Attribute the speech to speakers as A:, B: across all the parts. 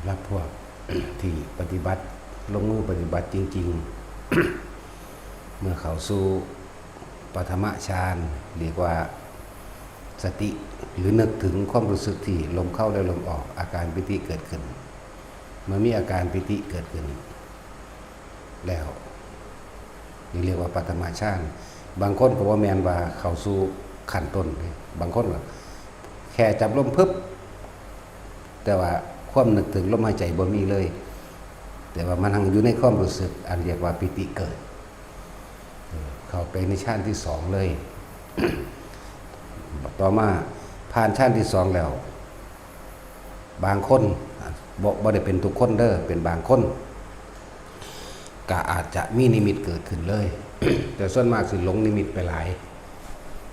A: รับพวก ที่ปฏิบัติลงมือปฏิบัติจริงๆ เมื่อเขาสู่ปฐมฌานเรียกว่าสติหรือนึกถึงความรู้สึกที่ลมเข้าและลมออกอาการปิติเกิดขึ้นเมื่อมีอาการปิติเกิดขึ้นแล้วนี่เรียกว่าปฐมฌานบางคนก็ว่าแมนว่าเข้าสู่ขั้นต้นบางคนก็แค่จับลมพึบแต่ว่าความนึกถึงลมหายใจบ่มีเลยแต่ว่ามันอยู่ในความรู้สึกอันเรียกว่าปิติเกิดเข้าไปในฌานที่สองเลย ต่อมาผ่านฌานที่สองแล้วบางคนบ่ได้เป็นทุกคนเด้อเป็นบางคนก็อาจจะมีนิมิตเกิดขึ้นเลย แต่ส่วนมากสิหลงนิมิตไปหลาย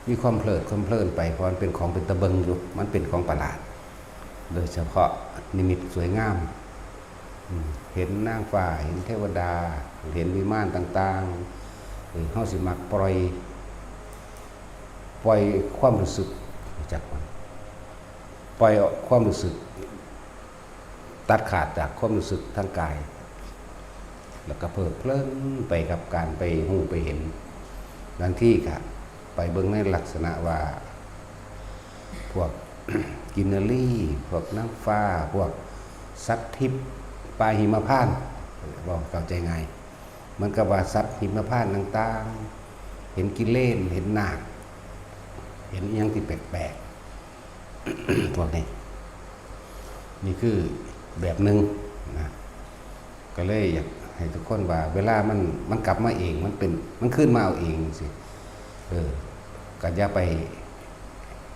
A: มีความเพลินไปเพราะมันเป็นของเป็นตะเบิงอยู่มันเป็นของประหลาดโดยเฉพาะนิมิตสวยงามเห็นนางฟ้าเห็นเทวดาเห็นวิมานต่างๆเฮาสิมักปล่อยความรู้สึกจากมันปล่อยความรู้สึกตัดขาดจากความรู้สึกทางกายแล้วก็เพลิดเพลินไปกับการไปหูไปเห็นบางที่ค่ะไปเบิ่งในลักษณะว่าพวก กินเนอรี่พวกน้ำฟ้าพวกสัตว์ทิพย์ปลาหิมพานต์บอกเข้าใจง่ายมันก็ว่าสัตว์หิมพานต์ต่างๆเห็นกิเลนเห็นนาคเห็นอย่างที่แปลกๆ พวกนี้นี่คือแบบหนึ่งนะก็เลยอยากให้ทุกคนว่าเวลามันกลับมาเองมันขึ้นมาเอาเองสิก็อย่าไป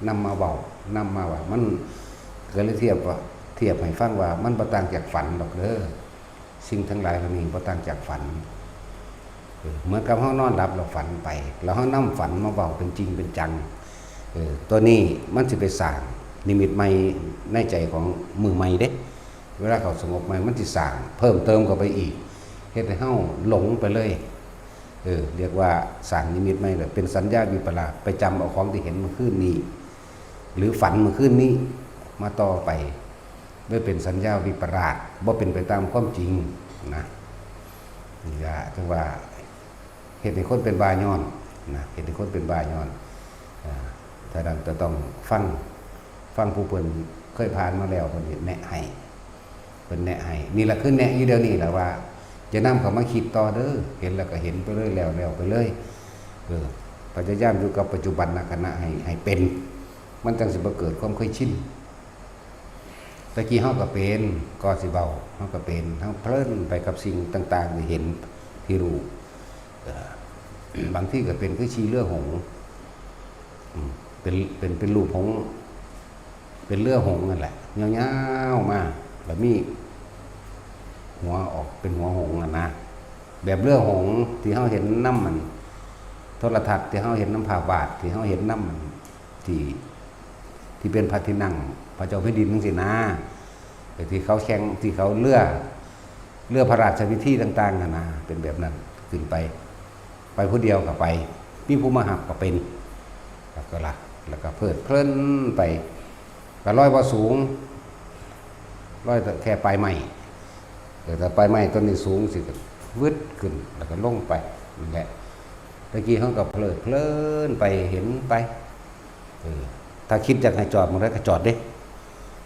A: นำมาเบานำมาว่ามันก็เลยเทียบให้ฟังว่ามันบ่ต่างจากฝันดอกเด้อสิ่งทั้งหลายเหล่านี้บ่ต่างจากฝันเหมือนกับเฮานอนหลับเราฝันไปแล้วเฮานำฝันมาเบาเป็นจริงเป็นจังตัวนี้มันสิไปสร้างนิมิตใหม่ในใจของมือใหม่เด้เวลาเขาสงบใหม่มันสิสร้างเพิ่มเติมเข้าไปอีกเฮ็ดให้เฮาหลงไปเลยเรียกว่าสร้างนิมิตใหม่แบบเป็นสัญญาวิปลาสไปจำเอาของที่เห็นเมื่อคืนนี้หรือฝันเมื่อคืนนี้มาต่อไปด้วยเป็นสัญญาวิปลาสบ่เป็นไปตามความจริงนะนี่ก็ถือว่าเฮ็ดให้คนเป็นบาย้อนนะเฮ็ดให้คนเป็นบาย้อนถ้าดังจะต้องฟังผู้เพิ่นเคยผ่านมาแล้วเพิ่นแนะให้เพิ่นแนะให้นี่ล่ะคือแนะอยู่เดี๋ยวนี้ล่ะว่าจะนำเข้ามาคิดต่อเด้อเห็นแล้วก็เห็นไปเลยแล้วไปเลยพยายามอยู่กับปัจจุบันขณะให้เป็นมันจังสิบ่เกิดความเคยชินตะกี้เฮาก็เป็นก็สิเบาเฮาก็เป็นเฮาเพลินไปกับสิ่งต่างๆที่เห็นที่รู้บางที่ก็เป็นคือชีเรือหงส์เป็นรูปของเป็นเรือหงส์นั่นแหละยาวๆมาแล้วมีหัวออกเป็นหัวหงส์นะแบบเรือหงส์ที่เฮาเห็นน้ำมันโทรทัศน์ที่เฮาเห็นน้ำผาบาทที่เฮาเห็นน้ำมันที่เป็นพระที่นั่งพระเจ้าแผ่นดินจังซี่นะที่เขาแข่งที่เขาเรือพระราชพิธีต่างๆนะเป็นแบบนั้นขึ้นไปผู้เดียวก็ไปมีผู้มาหับก็เป็นแล้วก็เพลิดเพลินไปก็ลอยบ่สูงลอยแต่แค่ปลายไม้แต่ปลายไม้ต้นนี้สูงสิก็วึดขึ้นแล้วก็ลงไปนั่นแหละตะกี้เขาก็เพลิดเพลินไปเห็นไปถ้าคิดอยากให้จอดมันได้ก็จอดเด้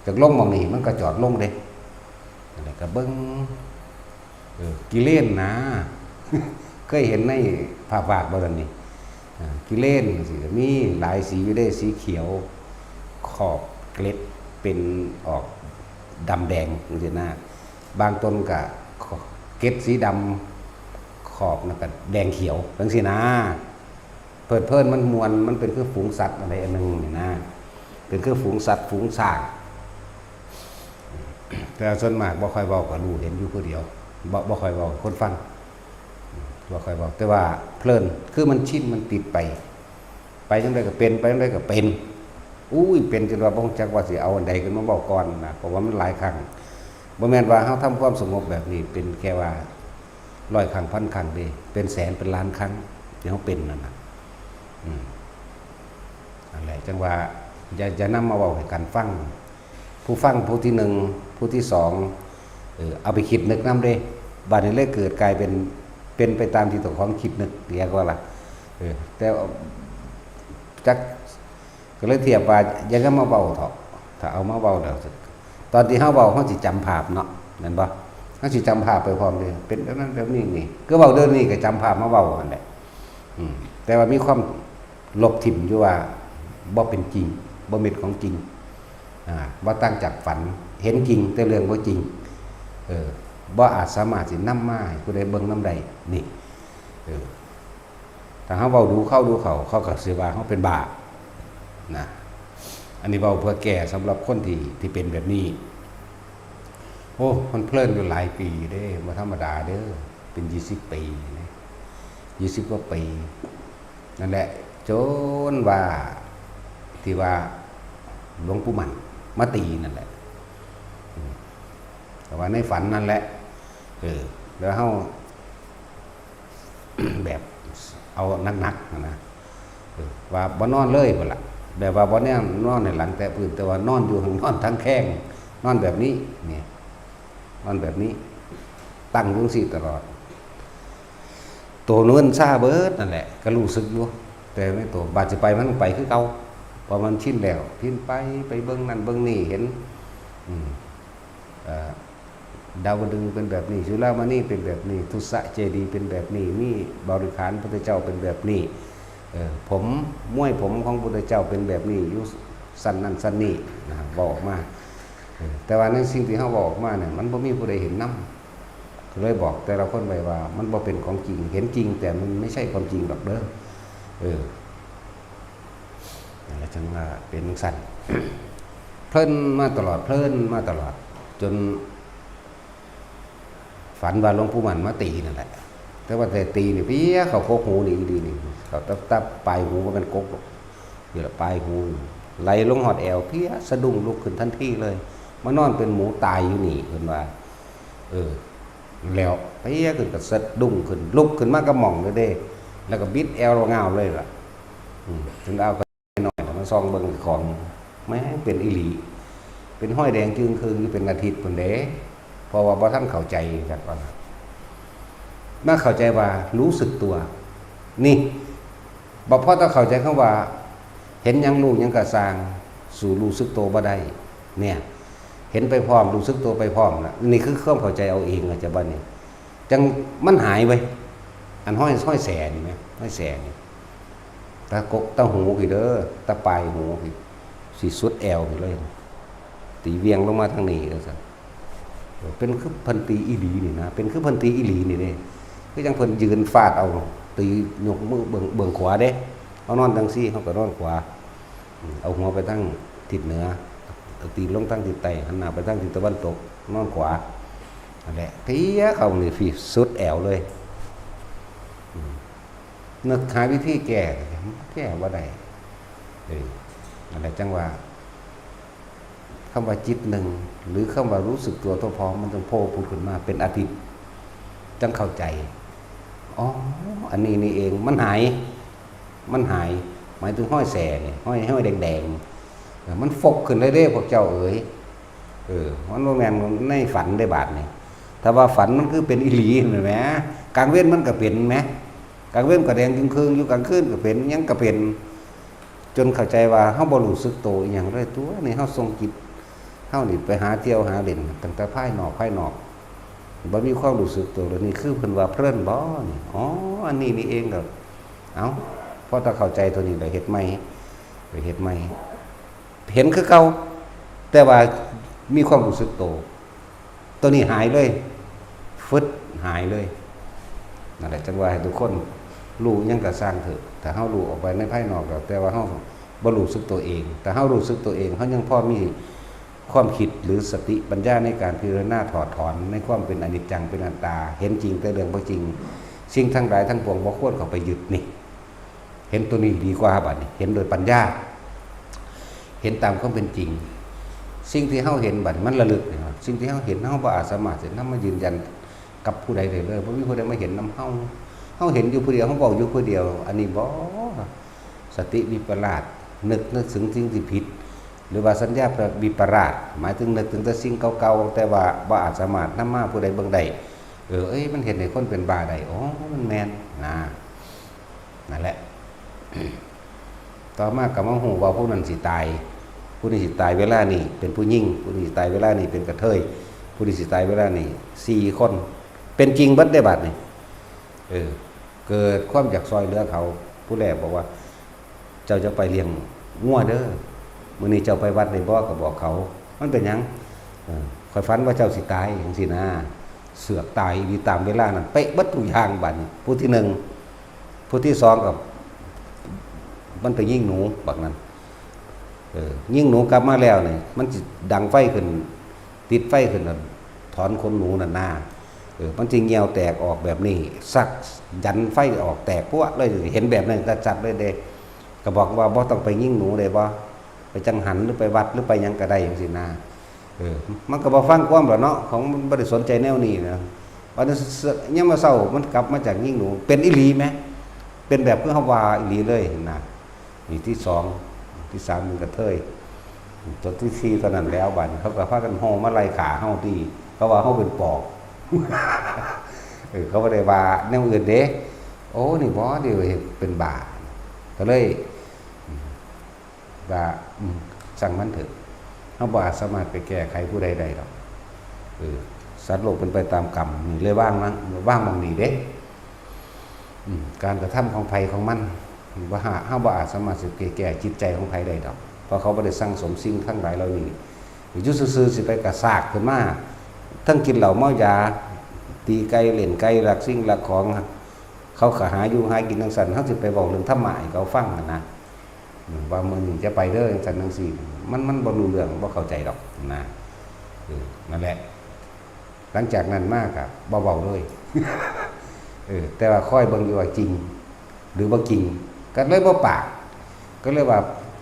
A: จากลงมองนี่มันก็จอดลงเด้อะไรก็เบิ้งกิเลนนะ เคยเห็นในภาพวาดบ่ล่ะนี่กิเลนสิมีหลายสีอยู่ได้สีเขียวขอบเกล็ดเป็นออกดำแดงจังซี่นะบางต้นก็เกล็ดสีดำขอบนั่นก็แดงเขียวจังซี่นะเพิ่นมันมวลมันเป็นคือฝูงสัตว์อะไรอันนึงนี่นะเป็นคือฝูงสัตว์ฝูงช้างแต่ส่วนมากบ่ค่อยเว้าก็รู้เห็นอยู่ผู้เดียวบ่ค่อยเว้าคนฟังบ่ค่อยเว้าแต่ว่าเพลินคือมันชินมันติดไปจังได๋ก็เป็นไปจังได๋ก็เป็นเป็นจนว่าบ่รู้จักว่าสิเอาอันใดขึ้นมาเว้าก่อนนะเพราะว่ามันหลายครั้งบ่แม่นว่าเฮาทำความสงบแบบนี้เป็นแค่ว่า100ครั้ง1,000ครั้งเด้เป็นแสนเป็นล้านครั้งที่เฮาเป็นนั่นน่ะนั่นแหละจังว่าอย่านำมาเว้าให้กันฟังผู้ฟังผู้ที่1ผู้ที่2 เอาไปคิดนึกนำเด้บัดนี้เลยเกิดกลายเป็นไปตามที่ตัวของคิดนึกเรียกว่าล่ะแต่จักก็เลยเทียบว่ายังก็มาเบาเถาะถ้าเอามาเบาแล้วตอนที่เฮาเบาเฮาสิจำภาพเนาะนั่นบ่เฮาสิจำภาพไปพร้อมเลยเป็นแบบนั้นแบบนี้นี่ก็เบาเดินนี่ก็จำภาพมาเบานั่นแหละแต่ว่ามีความลบถิ่มอยู่ว่าบ่เป็นจริงบ่เป็นของจริงบ่ตั้งจากฝันเห็นจริงแต่เรื่องบ่จริงบ่อาจสามารถสินำมาให้ผู้ใดเบิ่งนำได้นี่ถ้าเฮาเว้าดูเข้าเขาก็สิว่าเฮาเป็นบ้านะอันนี้เว้าเพื่อแก้สำหรับคนที่เป็นแบบนี้โอ้มันเพลินอยู่หลายปีเด้บ่ธรรมดาเด้อเป็น20 ปีนะ20กว่าปีนั่นแหละจนว่าที่ว่าหลวงปู่มั่นมาตีนั่นแหละแต่ว่าในฝันนั่นแหละแล้วเฮา แบบเอานักๆนะว่าบ่นอนเลยพุ่นล่ะแบบว่าบ่แน่นอนในหลังแต่พื้นแต่ว่านอนอยู่ข้างนอนทั้งแข้งนอนแบบนี้เนี่ยนอนแบบนี้ตั้งอยู่ซี่ตลอดตัวเงินซาเบิดนั่นแหละก็รู้สึกอยู่แต่ไม่ตัวบาดสิไปมันไปคือเก่าพอมันชินแล้วพินไปเบิ่งนั่นเบิ่งนี่เห็นดาวดึงเป็นแบบนี้สุรามณีเป็นแบบนี้ทุสะเจดีเป็นแบบนี้มีบริขารพระพุทธเจ้าเป็นแบบนี้ผมม้วยผมของพระพุทธเจ้าเป็นแบบนี้อยู่สั้นนั่นสั้นนี่นะบอกมาแต่ว่าในสิ่งที่เขาบอกมาเนี่ยมันบ่มีผู้ใดเห็นนำก็เลยบอกแต่ละคนไปว่ามันบ่เป็นของจริงเห็นจริงแต่มันไม่ใช่ความจริงหรอกเด้อแล้วจังว่าเป็นสั้น เพลินมาตลอดจนฝันว่าหลวงปู่มั่นมาตีนั่นแหละแต่ว่าแต่ตีนี่เพี้ยเขาโคกหูนี่ดีนี่เขาตับปลายหูมันเป็นกกเดี๋ยวปลายหูไหลลงหอดแอวเพี้ยสะดุ้งลุกขึ้นทันทีเลยมานอนเป็นหมูตายอยู่นี่เห็นว่าแล้วเพี้ยขึ้นก็สะดุ้งขึ้นลุกขึ้นมากระหม่องเลยเด้แล้วก็บิดแอวเงาเลยล่ะถึงเอาก็หน่อยมาซองเบิ่งของไม่ให้เป็นอิหลีเป็นห้อยแดงจึงคืนอยู่เป็นอาทิตย์พุ่นเด้เพราะว่าบ่ท่านเข้าใจกันว่าเมื่อเข้าใจว่ารู้สึกตัวนี่บ่พอต้องเข้าใจคำว่าเห็นยังรู้ยังกระสร้างสู่รู้สึกตัวบ่ได้เนี่ยเห็นไปพร้อมรู้สึกตัวไปพร้อมนะนี่คือความเข้าใจเอาเองอาจจะบ่นี่จังมันหายไปอันห้อยแสนี่มั้ยห้อยแสนี่ตากกตาหูพี่เด้อตาปลายหูพี่สิสุดแอวพี่เลยตีเวียงลงมาทางนี้แล้วซั่นเป็นคือพันตีอีหลีนี่นะเป็นคือพันตีอีหลีนี่เด้คือจังเพิ่นยืนฟาดเอาตียกมือเบิ่งขวาเด้เอานอนจังซี่เฮาก็นอนขวาเอาหัวไปทางทิศเหนือตีลงทางทิศใต้หันหน้าไปทางทิศตะวันตกนอนขวานั่นแหละเพี้ยเข้านี่ฟีสุดแอวเลยนึกหาวิธีแก้บ่ได้นั่นแหละจังว่าคำว่าจิตหนึ่งหรือคำว่ารู้สึกตัวพร้อมมันต้องโผล่ขึ้นมาเป็นอาทิตย์จังเข้าใจอ๋ออันนี้นี่เองมันหายหมายถึงห้อยแสเนี่ยห้อยแดงมันฟกขึ้นเรื่อยๆพวกเจ้าเอ๋ยมันโรงแรมในฝันได้บาทนี่ถ้าว่าฝันมันคือเป็นอิหลีเห็นไหมกลางเว้นมันก็เป็นไหมกลางเว้นก็แดงจึงคืนอยู่กลางคืนก็เป็นยังก็เป็นจนเข้าใจว่าเฮาบ่รู้สึกตัวอีหยังเลยตัวนี่เฮาทรงจิตเฮานี่ไปหาเที่ยวหาเล่นตั้งแต่ภายนอกบ่มีความรู้สึกตัวเลยนี่คือเพิ่นว่าเพลินบ่นี่อ๋ออันนี้นี่เองก็เอ้าพอถ้าเข้าใจตัวนี้แล้วเฮ็ดใหม่เห็นคือเก่าแต่ว่ามีความรู้สึกตัวนี้หายเลยฟึดหายเลยนั่นแหละจังว่าให้ทุกคนรู้ยังก็สร้างเถอะถ้าเฮารู้ออกไปในภายนอกแล้วแต่ว่าเฮาบ่รู้สึกตัวเองแต่เฮารู้สึกตัวเองเฮายังพอมีความคิดหรือสติปัญญาในการพิจารณาถอดถอนในความเป็นอนิจจังเป็นอนัตตาเห็นจริงแต่เรื่องบ่จริงสิ่งทั้งหลายทั้งปวงบ่ควรเข้าไปยึดนี่เห็นตัวนี้ดีกว่าบัดนี้เห็นโดยปัญญาเห็นตามความเป็นจริงสิ่งที่เฮาเห็นบัดมันระลึกนะครับสิ่งที่เฮาเห็นเฮาบ่อาจสามารถจะนำมายืนยันกับผู้ใดได้เลยบ่มีผู้ใดมาเห็นนำเฮาเห็นอยู่ผู้เดียวเฮาเว้าอยู่ผู้เดียวอันนี้บ่สติวิปลาสนึกถึงสิ่งที่ผิด หรือว่าสัญญาวิปราชหมายถึงนึกถึงแต่สิ่งเก่าๆแต่ว่าบ่อาจสามารถนำมาผู้ใดเบิ่งได้เอ้ยมันเห็นให้คนเป็นบ้าได้อ๋อมันแม่นนั่นแหละต่อมาก็มาฮู้ว่าผู้นั้นสิตายผู้นี้สิตายเวลานี้เป็นผู้หญิงผู้นี้สิตายเวลานี้เป็นกระเทยผู้นี้สิตายเวลานี้4คนเป็นจริงเบิดได้บัดนี้เกิดความอยากซอยเหลือเขาผู้แรกบอกว่าเจ้าจะไปเลี้ยงงัวเด้อมื้อนี้เจ้าไปวัดได้บ่ก็บอกเขามันเป็นหยังข่อยฝันว่าเจ้าสิตายจังซี่นะเสือกตายอีตามเวลานั้นเป๊ะเบิดทุกอย่างบัดนี้ผู้ที่1ผู้ที่2กับมันไปยิงหนูบักนั้นยิงหนูกลับมาแล้วนี่มันสิดังไฟขึ้นติดไฟขึ้นถอนขนหนูนั่นนามันสิเหี่ยวแตกออกแบบนี้สักยันไฟออกแตกพวกเลยเห็นแบบนั้นก็จัดเลยเด้ก็บอกว่าบ่ต้องไปยิงหนูได้บ่ไปจังหันหรือไปวัดหรือไปหยังก็ได้จังซี่นะมันก็บ่ฟังความหรอกเนาะของมันบ่ได้สนใจแนวนี้นะวันนี้ยังมาเศร้ามันกลับมาจากยิงหนูเป็นอีหลีไหมเป็นแบบเพื่อเฮาว่าอีหลีเลยนะนี่ที่2ที่3มันกระเทยจนที่4ตอนนั้นแล้วบัดเขาก็พากันโฮมาไล่ขาเฮาที่เขาว่าเฮาเป็นปอบเขาบ่ได้ว่าแนวอื่นเด้โอ้นี่บ่เดี๋ยวเฮ็ดเป็นบาปก็เลยว่าสั่งมันเถอะเฮาบ่อาจสามารถไปแก้ไขผู้ใดได้หรอกสัตว์โลกเป็นไปตามกรรมนี่เลยว่างนั้นว่างบางนี้เด้การกระทำของไผของมันบ่เฮาบ่อาจสามารถสิแก้จิตใจของไผได้ดอกเพราะเขาบ่ได้สั่งสมสิ่งทั้งหลายเหล่านี้อยู่ซื่อๆสิไปกระซากขึ้นมาทั้งกินเหล้าเมายาตีไก่เล่นไก่รักสิ่งรักของเขาก็หาอยู่หากินจังซั่นเฮาสิไปบอกเรื่องธรรมะให้เขาฟังนะว่ามื้อนี้จะไปเด้อจังซั่นจังซี่มันบ่รู้เรื่องบ่เข้าใจดอกนะนั่นแหละหลังจากนั้นมากอ่ะเบาๆเลยแต่ว่าค่อยเบิ่งอยู่ว่าจริงหรือบ่จริงก็เลยบ่ปากก็เลยว่า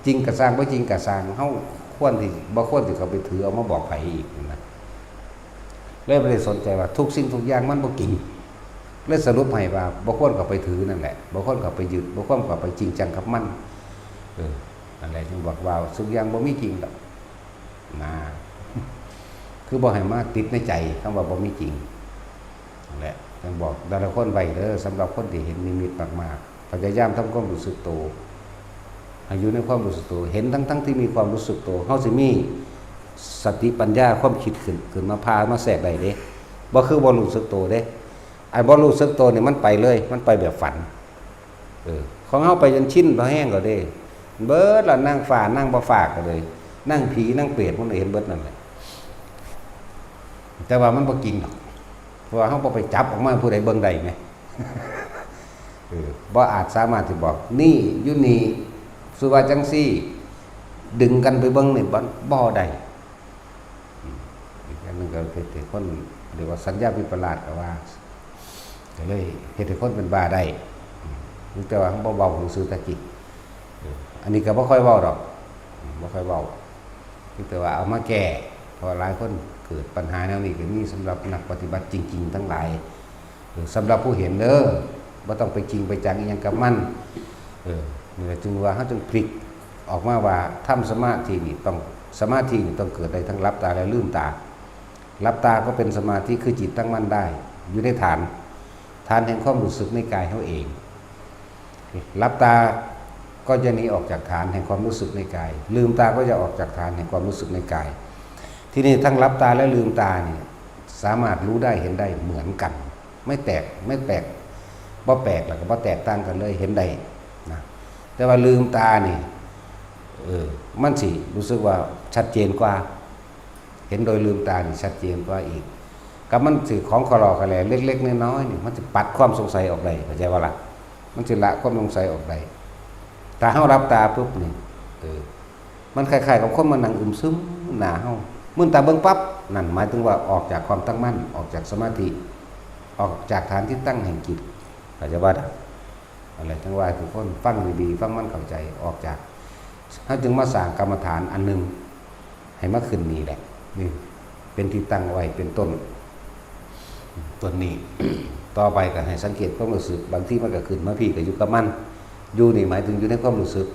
A: จริงก็สร้างบ่จริงก็สร้างเฮาควรที่บ่ควรที่เขาไปถือเอามาบอกไผอีกนะเลยบ่ได้สนใจว่าทุกสิ่งทุกอย่างมันบ่จริงเลยสรุปให้ว่าบ่ควรเข้าไปถือนั่นแหละบ่ควรเข้าไปยึดบ่ควรเข้าไปจริงจังกับมันนั่นแหละจึงบอกว่าทุกอย่างบ่มีจริงดอกนะคือบ่ให้มาติดในใจคำว่าบ่มีจริงนั่นแหละต้องบอกแต่ละคนไว้เด้อสำหรับคนที่เห็นนิมิตมากๆพยายามทำความรู้สึกตัวให้อยู่ในความรู้สึกตัวเห็นทั้งที่มีความรู้สึกตัวเฮาสิมีสติปัญญาความคิดขึ้นมาพามาแทรกได้เด้บ่คือบ่รู้สึกตัวเด้ไอ้บ่รู้สึกตัวนี่มันไปเลยมันไปแบบฝันของเฮาไปจนชินพอแห้งก็เด้เบิดแล้วนั่งฝ่านั่งบ่ฝากก็เลยนั่งผีนั่งเปรตมันเห็นเบิดนั่นแหละแต่ว่ามันบ่จริงหรอกเพราะว่าเฮาบ่ไปจับออกมาผู้ใดเบิ่งได้แหมบ่อาจสามารถที่บอกนี่อยู่นี่สุว่าจังซี่ดึงกันไปเบิ่งนี่บ่ได้อีกอันนึงก็เป็นคนเรียกว่าสัญญาวิปลาสก็ว่าก็เลยเฮ็ดให้คนเป็นบ้าได้แต่ว่าเฮาบ่เว้าถึงซื่อตะกิอันนี้ก็บ่ค่อยเว้าดอกบ่ค่อยเว้าแต่ว่าเอามาแก้เพราะหลายคนเกิดปัญหาแนวนี้ก็มีสำหรับนักปฏิบัติจริงๆทั้งหลายสำหรับผู้เห็นเด้อบ่ต้องไปจริงไปจังอีหยังกับมันนี่จึงว่าเฮาจึงพลิกออกมาว่าทำสมาธินี่ต้องเกิดได้ทั้งหลับตาและลืมตาหลับตาก็เป็นสมาธิคือจิตตั้งมั่นได้อยู่ในฐานแห่งความรู้สึกในกายเฮาเองหลับตาก็จะหนีออกจากฐานแห่งความรู้สึกในกายลืมตาก็จะออกจากฐานแห่งความรู้สึกในกายที่นี่ทั้งหลับตาและลืมตานี่สามารถรู้ได้เห็นได้เหมือนกันไม่แปลกบ่แปลกแล้วก็บ่แตกต่างกันเลยเห็นได้นะแต่ว่าลืมตานี่มันสิรู้สึกว่าชัดเจนกว่าเห็นโดยลืมตานี่ชัดเจนกว่าอีกกับมันสิของคลอแหลเล็กๆน้อยๆนี่มันสิปัดความสงสัยออกได้เข้าใจว่าล่ะมันสิละความสงสัยออกได้ถ้าเฮารับตาปุ๊บนี่มันคล้ายๆกับคนมานั่งอึมซึมหน้าเฮามื่นตาเบิ่งปั๊บนั่นหมายถึงว่าออกจากความตั้งมั่นออกจากสมาธิออกจากฐานที่ตั้งแห่งจิตเข้าใจว่าอะไรทั้งว่าทุกคนฟังดีๆฟังมันเข้าใจออกจากเฮาจึงมาสร้างกรรมฐานอันนึงให้มาขึ้นนี่แหละนี่เป็นที่ตั้งไว้เป็นต้นนี้ ต่อไปก็ให้สังเกตความรู้สึกบางที่มันก็ขึ้นมาพี่ก็อยู่กับมันอยู่นี่หมายถึงอยู่ในความรู้สึก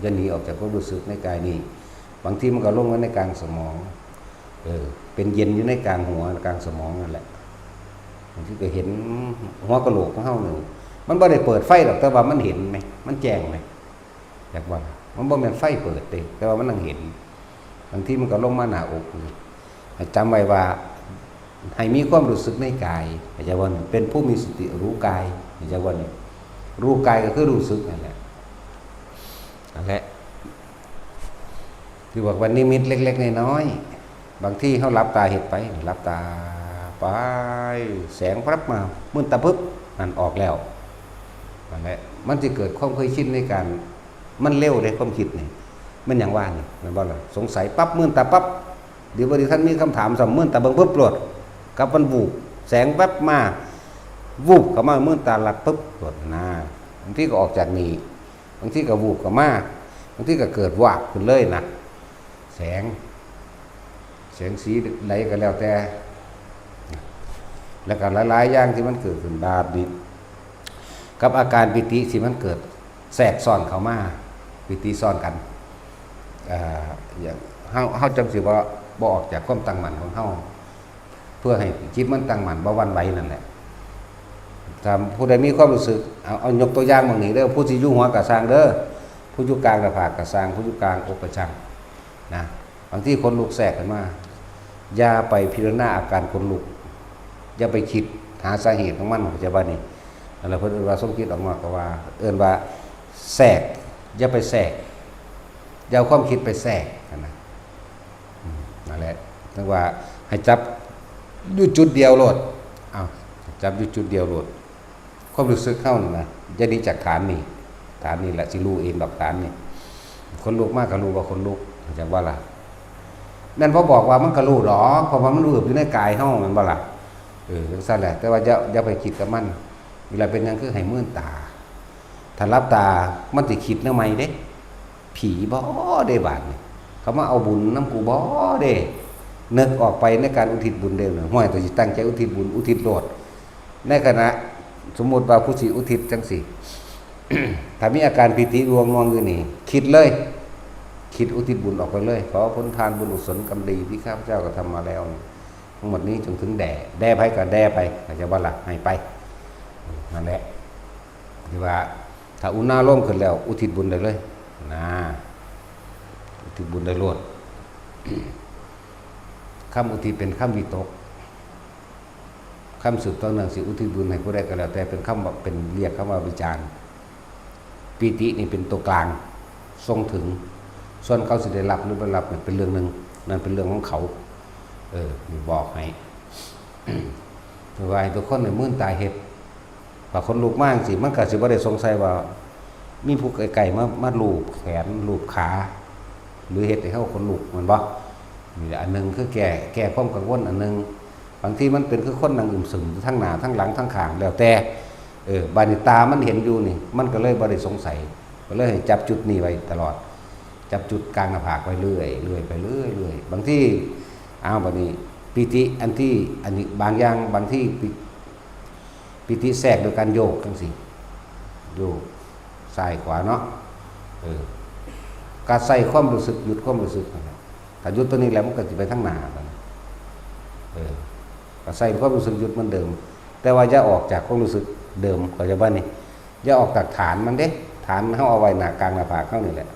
A: อย่าหนีออกจากความรู้สึกในกายนี่ บางทีมันก็ลงไว้ในกลางสมองเป็นเย็นอยู่ในกลางหัวกลางสมองนั่นแหละบางทีก็เห็นหัวกะโหลกของเฮาหนึ่งมันบ่ได้เปิดไฟหรอกแต่ว่ามันเห็นไหมมันแจ้งไหมอยากว่ามันบ่แม่นไฟเปิดเด้แต่ว่ามันนั่งเห็นบางทีมันก็ลงมาหน้าอกจำไว้ว่าให้มีความรู้สึกในกายอาจจะว่าเป็นผู้มีสติรู้กายอาจจะว่ารู้กายก็คือรู้สึกนั่นแหละที่บอกว่านิมิตเล็กๆน้อยๆบางที่เขาหลับตาเห็นไปหลับตาไปแสงพรับมามื่นตาปึ๊บนั่นออกแล้วนั่นแหละมันจะเกิดความเคยชินในการมันเร็วเลยความคิดนี่มันอย่างว่านี่มันบอกเลยสงสัยปั๊บมื่นตาปั๊บเดี๋ยวบริท่านมีคำถามสมมื่นตาเบิ่งปึ๊บปลดกับมันวูบแสงแวบมาวูบเข้ามามื่นตาหลับปึ๊บปลดหน้าบางที่ก็ออกจากนี้บางที่ก็วูบเข้ามาบางที่ก็เกิดวาบขึ้นเลยนะแสงสีไหลก็แล้วแต่แล้วก็หลายๆอย่างที่มันเกิดขึ้นบาดนี้กับอาการปิติที่มันเกิดแทรกซ้อนเข้ามาปิติซ้อนกันอย่างเฮาจำสิว่าบ่ออกจากความตั้งมั่นของเฮาเพื่อให้จิตมันตั้งมั่นบ่หวั่นไหวนั่นแหละถ้าผู้ใดมีความรู้สึกเอายกตัวอย่างบางนี้เด้อผู้ที่อยู่หัวกะสร้างเด้อผู้อยู่กลางกะผากกะสร้างผู้อยู่กลางอกกะช่างนะบางที่คนลุกแทรกขึ้นมาอย่าไปพิจารณาอาการคนลุกอย่าไปคิดหาสาเหตุของมันจะว่านี่อะไรเพิ่นว่าสมคิดออกมาก็ว่าเอิ้นว่าแทรกอย่าไปแทรกอย่าเอาความคิดไปแทรกนะนั่นแหละถึงว่าให้จับอยู่จุดเดียวโลดจับอยู่จุดเดียวโลดความรู้สึกเข้านะอย่าหนีจากฐานนี่แหละสิรู้เองดอกฐานนี่คนลุกมากก็รู้ว่าคนลุกจังว่าล่ะนั่นพอบอกว่ามันก็รู้หรอเพราะว่ามันรู้อยู่ในกายเฮามันบ่ล่ะจังซั่นแหละแต่ว่าอย่าไปคิดกับมันเวลาเป็นหยังคือให้มื่นตาถ้ารับตามันสิคิดแนวใหม่เด้ผีบ่ได้บาดนี่เขามาเอาบุญน้ำกูบ่ได้นึกออกไปในการอุทิศบุญเด้อห้วยตัวสิตั้งใจอุทิศบุญอุทิศโลดในขณะสมมุติว่าผู้สิอุทิศจังซี่ ถ้ามีอาการปิติรวงนองอยู่นี่คิดเลยคิดอุทิศบุญออกไปเลยขอผลทานบุญกุศลกรรมดีที่ข้าพเจ้าก็ทำมาแล้วทั้งหมดนี้จนถึงแด่ไปก็แด่ไปอาจจะว่าล่ะให้ไปนั่นแหละที่ว่าถ้าอุณาร่มขึ้นแล้วอุทิศบุญได้เลยนะอุทิศบุญได้โลด คำอุทิศเป็นคำวิตกคำสืบต่อเนื่องสิอุทิศบุญให้ผู้ใดก็แล้วแต่เป็นคำเป็นเรียกคำว่าวิจารณ์ปีตินี่เป็นตัวกลางทรงถึงส่วนเขาสิได้รับหรือไม่รับเป็นเรื่องหนึ่งนั่นเป็นเรื่องของเขาบอกให้ ว่าทุกคนในมื่นตาเห็ดว่าคนลูกมากสิมันก็สิบ่ได้สงสัยว่ามีผู้ไก่มาลูบแขนลูบขาหรือเห็ดให้เขาคนลูกมันบ่มีอันนึงคือแก่ความกังวลอันนึงบางทีมันเป็นคือคนนั่งอึมซึมทั้งหน้าทั้งหลังทั้งข้างแล้วแต่บานิตามันเห็นอยู่นี่มันก็เลยบ่ได้สงสัยก็เลยจับจุดนี้ไว้ตลอดจับจุดกลางหน้าผากไว้เรื่อยไปเรื่อยบางที่บัดนี้ปิติอันนี้บางอย่างบางที่ปิติแทรกโดยการโยกจังซี่โยกซ้ายขวาเนาะการใส่ความรู้สึกหยุดความรู้สึกถ้าหยุดตัวนี้แล้วมันก็จะไปทั้งหน้าก็ใส่ความรู้สึกหยุดเหมือนเดิมแต่ว่าอย่าออกจากความรู้สึกเดิมก็จะว่านี่อย่าออกจากฐานมันเด้ฐานเฮาเอาไว้หน้ากลางหน้าผากเฮานี่แหละ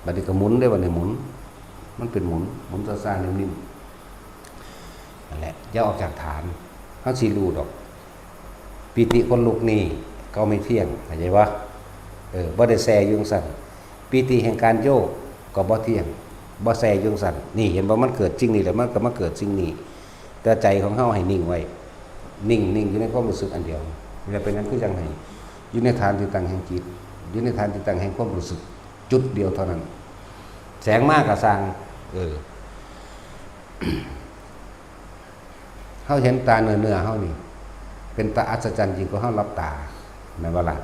A: บัดนี้ก็หมุนได้บัดนี้หมุนมันเป็นหมุนซ่าๆนิ่มๆนั่นแหละอย่าออกจากฐานเฮาสิรู้ดอกปิติคนลุกนี่ก็ไม่เที่ยงเข้าใจว่าบ่ได้แซ่อยู่จังซั่นปิติแห่งการโยกก็บ่เที่ยงบ่แซ่อยู่จังซั่นนี่เห็นบ่มันเกิดจริงนี่แล้วมันก็มาเกิดจริงนี่แต่ใจของเฮาให้นิ่งไว้นิ่งอยู่ในความรู้สึกอันเดียวเวลาเป็นนั้นคือจังไห้อยู่ในฐานที่ตั้งแห่งจิตอยู่ในฐานที่ตั้งแห่งความรู้สึกจุดเดียวเท่านั้นแสงมากก็สร้างเฮาเห็นตาเนื้อเฮานี่เป็นตาอัศจรรย์ยิ่งกว่าเฮารับตาแม่นบ่ล่ะ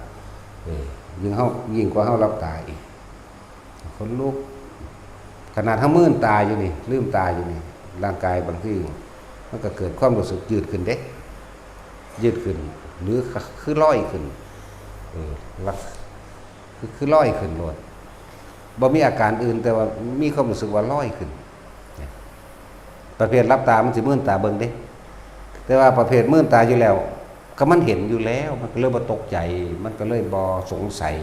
A: ยิ่งกว่าเฮารับตาอีกคนลุกขนาดเฮามื่นตาอยู่นี่ลืมตาอยู่นี่ร่างกายบางทีมันก็เกิดความรู้สึกยืดขึ้นเด้ยืดขึ้นหรือคือลอยขึ้นคือลอยขึ้นโลด บ่มีอาการอื่นแต่ว่ามีความรู้สึกว่าลอยขึ้นประเภทรับตามันสิมื่นตาเบิ่งเด้แต่ว่าประเภทมื่นตาอยู่แล้วก็มันเห็นอยู่แล้วมันก็เลยบ่ตกใจมันก็เลยบ่สงสัย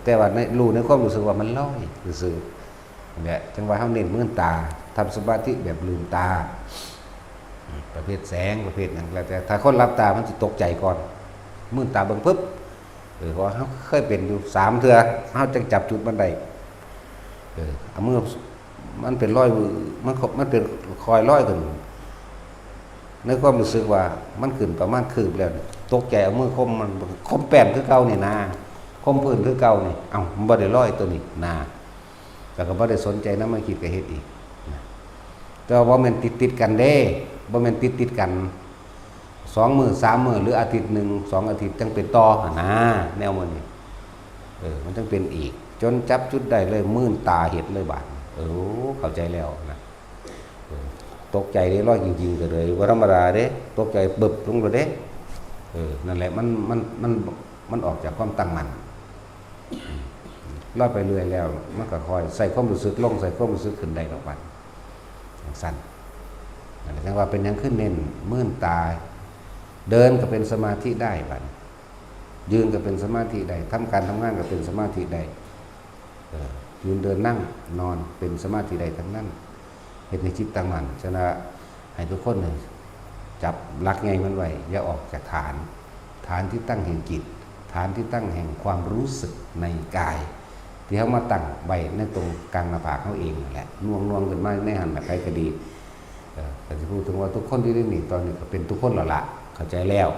A: แต่ว่าในรู้ในความรู้สึกว่ามันลอยซื่อๆเนี่ยจังว่าเฮาเน้นมื่นตาทำสมาธิแบบลืมตาประเภทแสงประเภทหยังแล้วแต่ถ้าคนรับตามันสิตกใจก่อนมื่นตาเบิ่งปึ๊บเพราะเฮาเคยเป็นอยู่3เทื่อเฮาจังจับจุดมันได้เอามือมันเป็นรอยมันเป็นคอยร้อยขึ้นในความรู้สึกว่ามันขึ้นประมาณคืบแล้วตกใจเอามือคมมันคมแป้นคือเก่านี่นาคมพื้นคือเก่านี่เอ้ามันบ่ได้ร้อยตัวนี้นาแล้วก็บ่ได้สนใจนำมาคิดก็เฮ็ดอีกแต่ว่าบ่แม่นติดๆกันเด้บ่แม่นติดๆกัน2มื้อ3มื้อหรืออาทิตย์นึง2อาทิตย์จังเป็นต่อนะแนวมันนี่มันจังเป็นอีกจนจับจุดได้เลยมื่นตาเห็นเลยบาดเข้าใจแล้วนะตกใจได้ร้อยจริงๆก็เลยว่าธรรมดาเด้ตกใจบึบลงเลยเด้นั่นแหละมันออกจากความตั้งมั่นลอยไปเรื่อยแล้วมันก็คอยใส่ความรู้สึกลงใส่ความรู้สึกขึ้นได้ดอกบัดสั้นนั่นแหละจังว่าเป็นยังขึ้นเน้นมื่นตาเดินก็เป็นสมาธิได้บัดยืนก็เป็นสมาธิได้ทำการทำงานก็เป็นสมาธิได้ยืนเดินนั่งนอนเป็นสมาธิใดทั้งนั้นเห็นในจิตตั้งมั่นฉะนั้นให้ทุกคนเลยจับหลักไงมันไว้อย่าออกจากฐานที่ตั้งแห่งจิตฐานที่ตั้งแห่งความรู้สึกในกายที่เขามาตั้งไว้ในตรงกลางหน้าผากเขาเองแหละน่วงขึ้นมาในหันแบบใครก็ดีแต่ที่พูดถึงว่าทุกคนที่ได้หนีตอนนี้ก็เป็นทุกคนแล้วล่ะเข้าใจแล้ว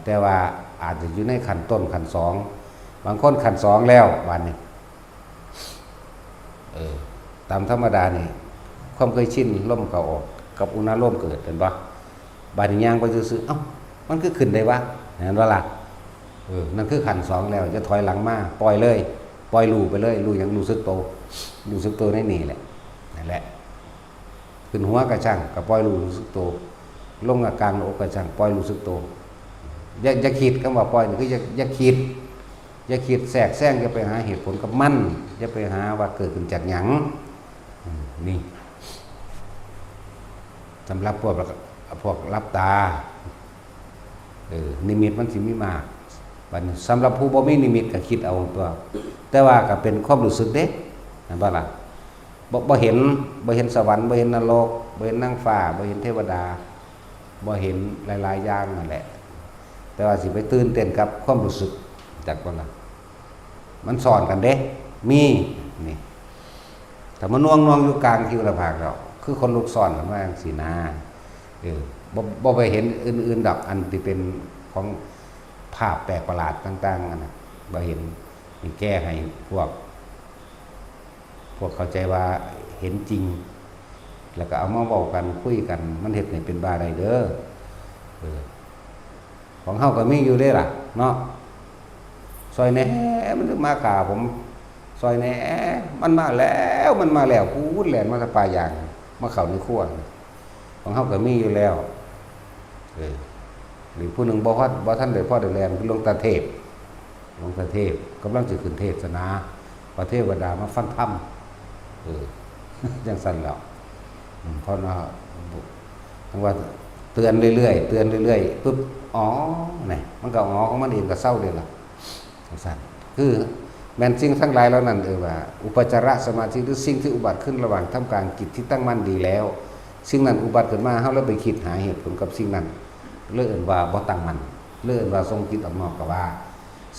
A: แต่ว่าอาจจะอยู่ในขั้นต้นขั้นสองบางคนขั้นสองแล้ววันนี้ตามธรรมดานี่ความเคยชินล่มเก่าออกกับอุณหภูมิเกิดเป็นปะบาดย่างไปซื้อเอ้ามันคือขึ้นได้วะเห็นว่าล่ะนั่นคือขันสองแล้วจะถอยหลังมาปล่อยเลยปล่อยรูไปเลยรูอย่างรู้สึกโตในนี่แหละนั่นแหละขึ้นหัวกระช่างกับปล่อยรู้สึกโตลงกลางอกกระช่างปล่อยรู้สึกโตอย่าคิดคำว่าปล่อยนี่คืออย่าคิดแทรกแซงอย่าไปหาเหตุผลกับมันอย่าไปหาว่าเกิดขึ้นจากหยังนี่สำหรับพวกรับตานิมิตมันสิมีมากสำหรับผู้บ่มีนิมิตก็คิดเอาตัวแต่ว่าก็เป็นความรู้สึกเด้นั่นบ่ล่ะบ่เห็นสวรรค์บ่เห็นนรกบ่เห็นนางฟ้าบ่เห็นเทวดาบ่เห็นหลายๆอย่างนั่นแหละแต่ว่าสิไปตื่นเต้นกับความรู้สึกจากบ่ล่ะมันสอนกันเด้มีนี่แต่มันน่วงอยู่กลางคิ้วหน้าผากเราคือคนลูกซ่อนว่าจังซี่นะบ่ไปเห็นอื่นๆดอกอันที่เป็นของภาพแปลกประหลาดต่างๆนั่นน่ะบ่เห็นมีแก้ให้พวกเข้าใจว่าเห็นจริงแล้วก็เอามาเว้ากันคุยกันมันเฮ็ดให้เป็นบาได้เด้อของเฮาก็มีอยู่เด้ล่ะเนาะซอยแหน่มันมาขาผมซอยแหน่มันมาแล้วพูดแล่นมาตะปลายางมาเข้าในครัวของเฮาก็มีอยู่แล้วหรือผู้หนึ่งบ่ท่านได้พ่อได้แลนคือหลวงตาเทพกำลังจะขึ้นเทศนาประเทศวดามาฟังธรรมจังซั่นแล้วเพราะว่าทั้งว่าเตือนเรื่อยปุ๊บอ๋อนี่มันก็อ๋อของมันเองก็เศร้าเด้ล่ะจังซั่นคือแม้นสิ่งทั้งหลายแล้วนั่นว่าอุปจารสมาธิหรือสิ่งที่อุบัติขึ้นระหว่างทำการจิตที่ตั้งมั่นดีแล้วสิ่งนั้นอุบัติขึ้นมาเฮาแล้วไปคิดหาเหตุผลกับสิ่งนั้นเลื่อนว่าบ่ตั้งมั่นเลื่อนว่าทรงจิตออกนอกก็ว่า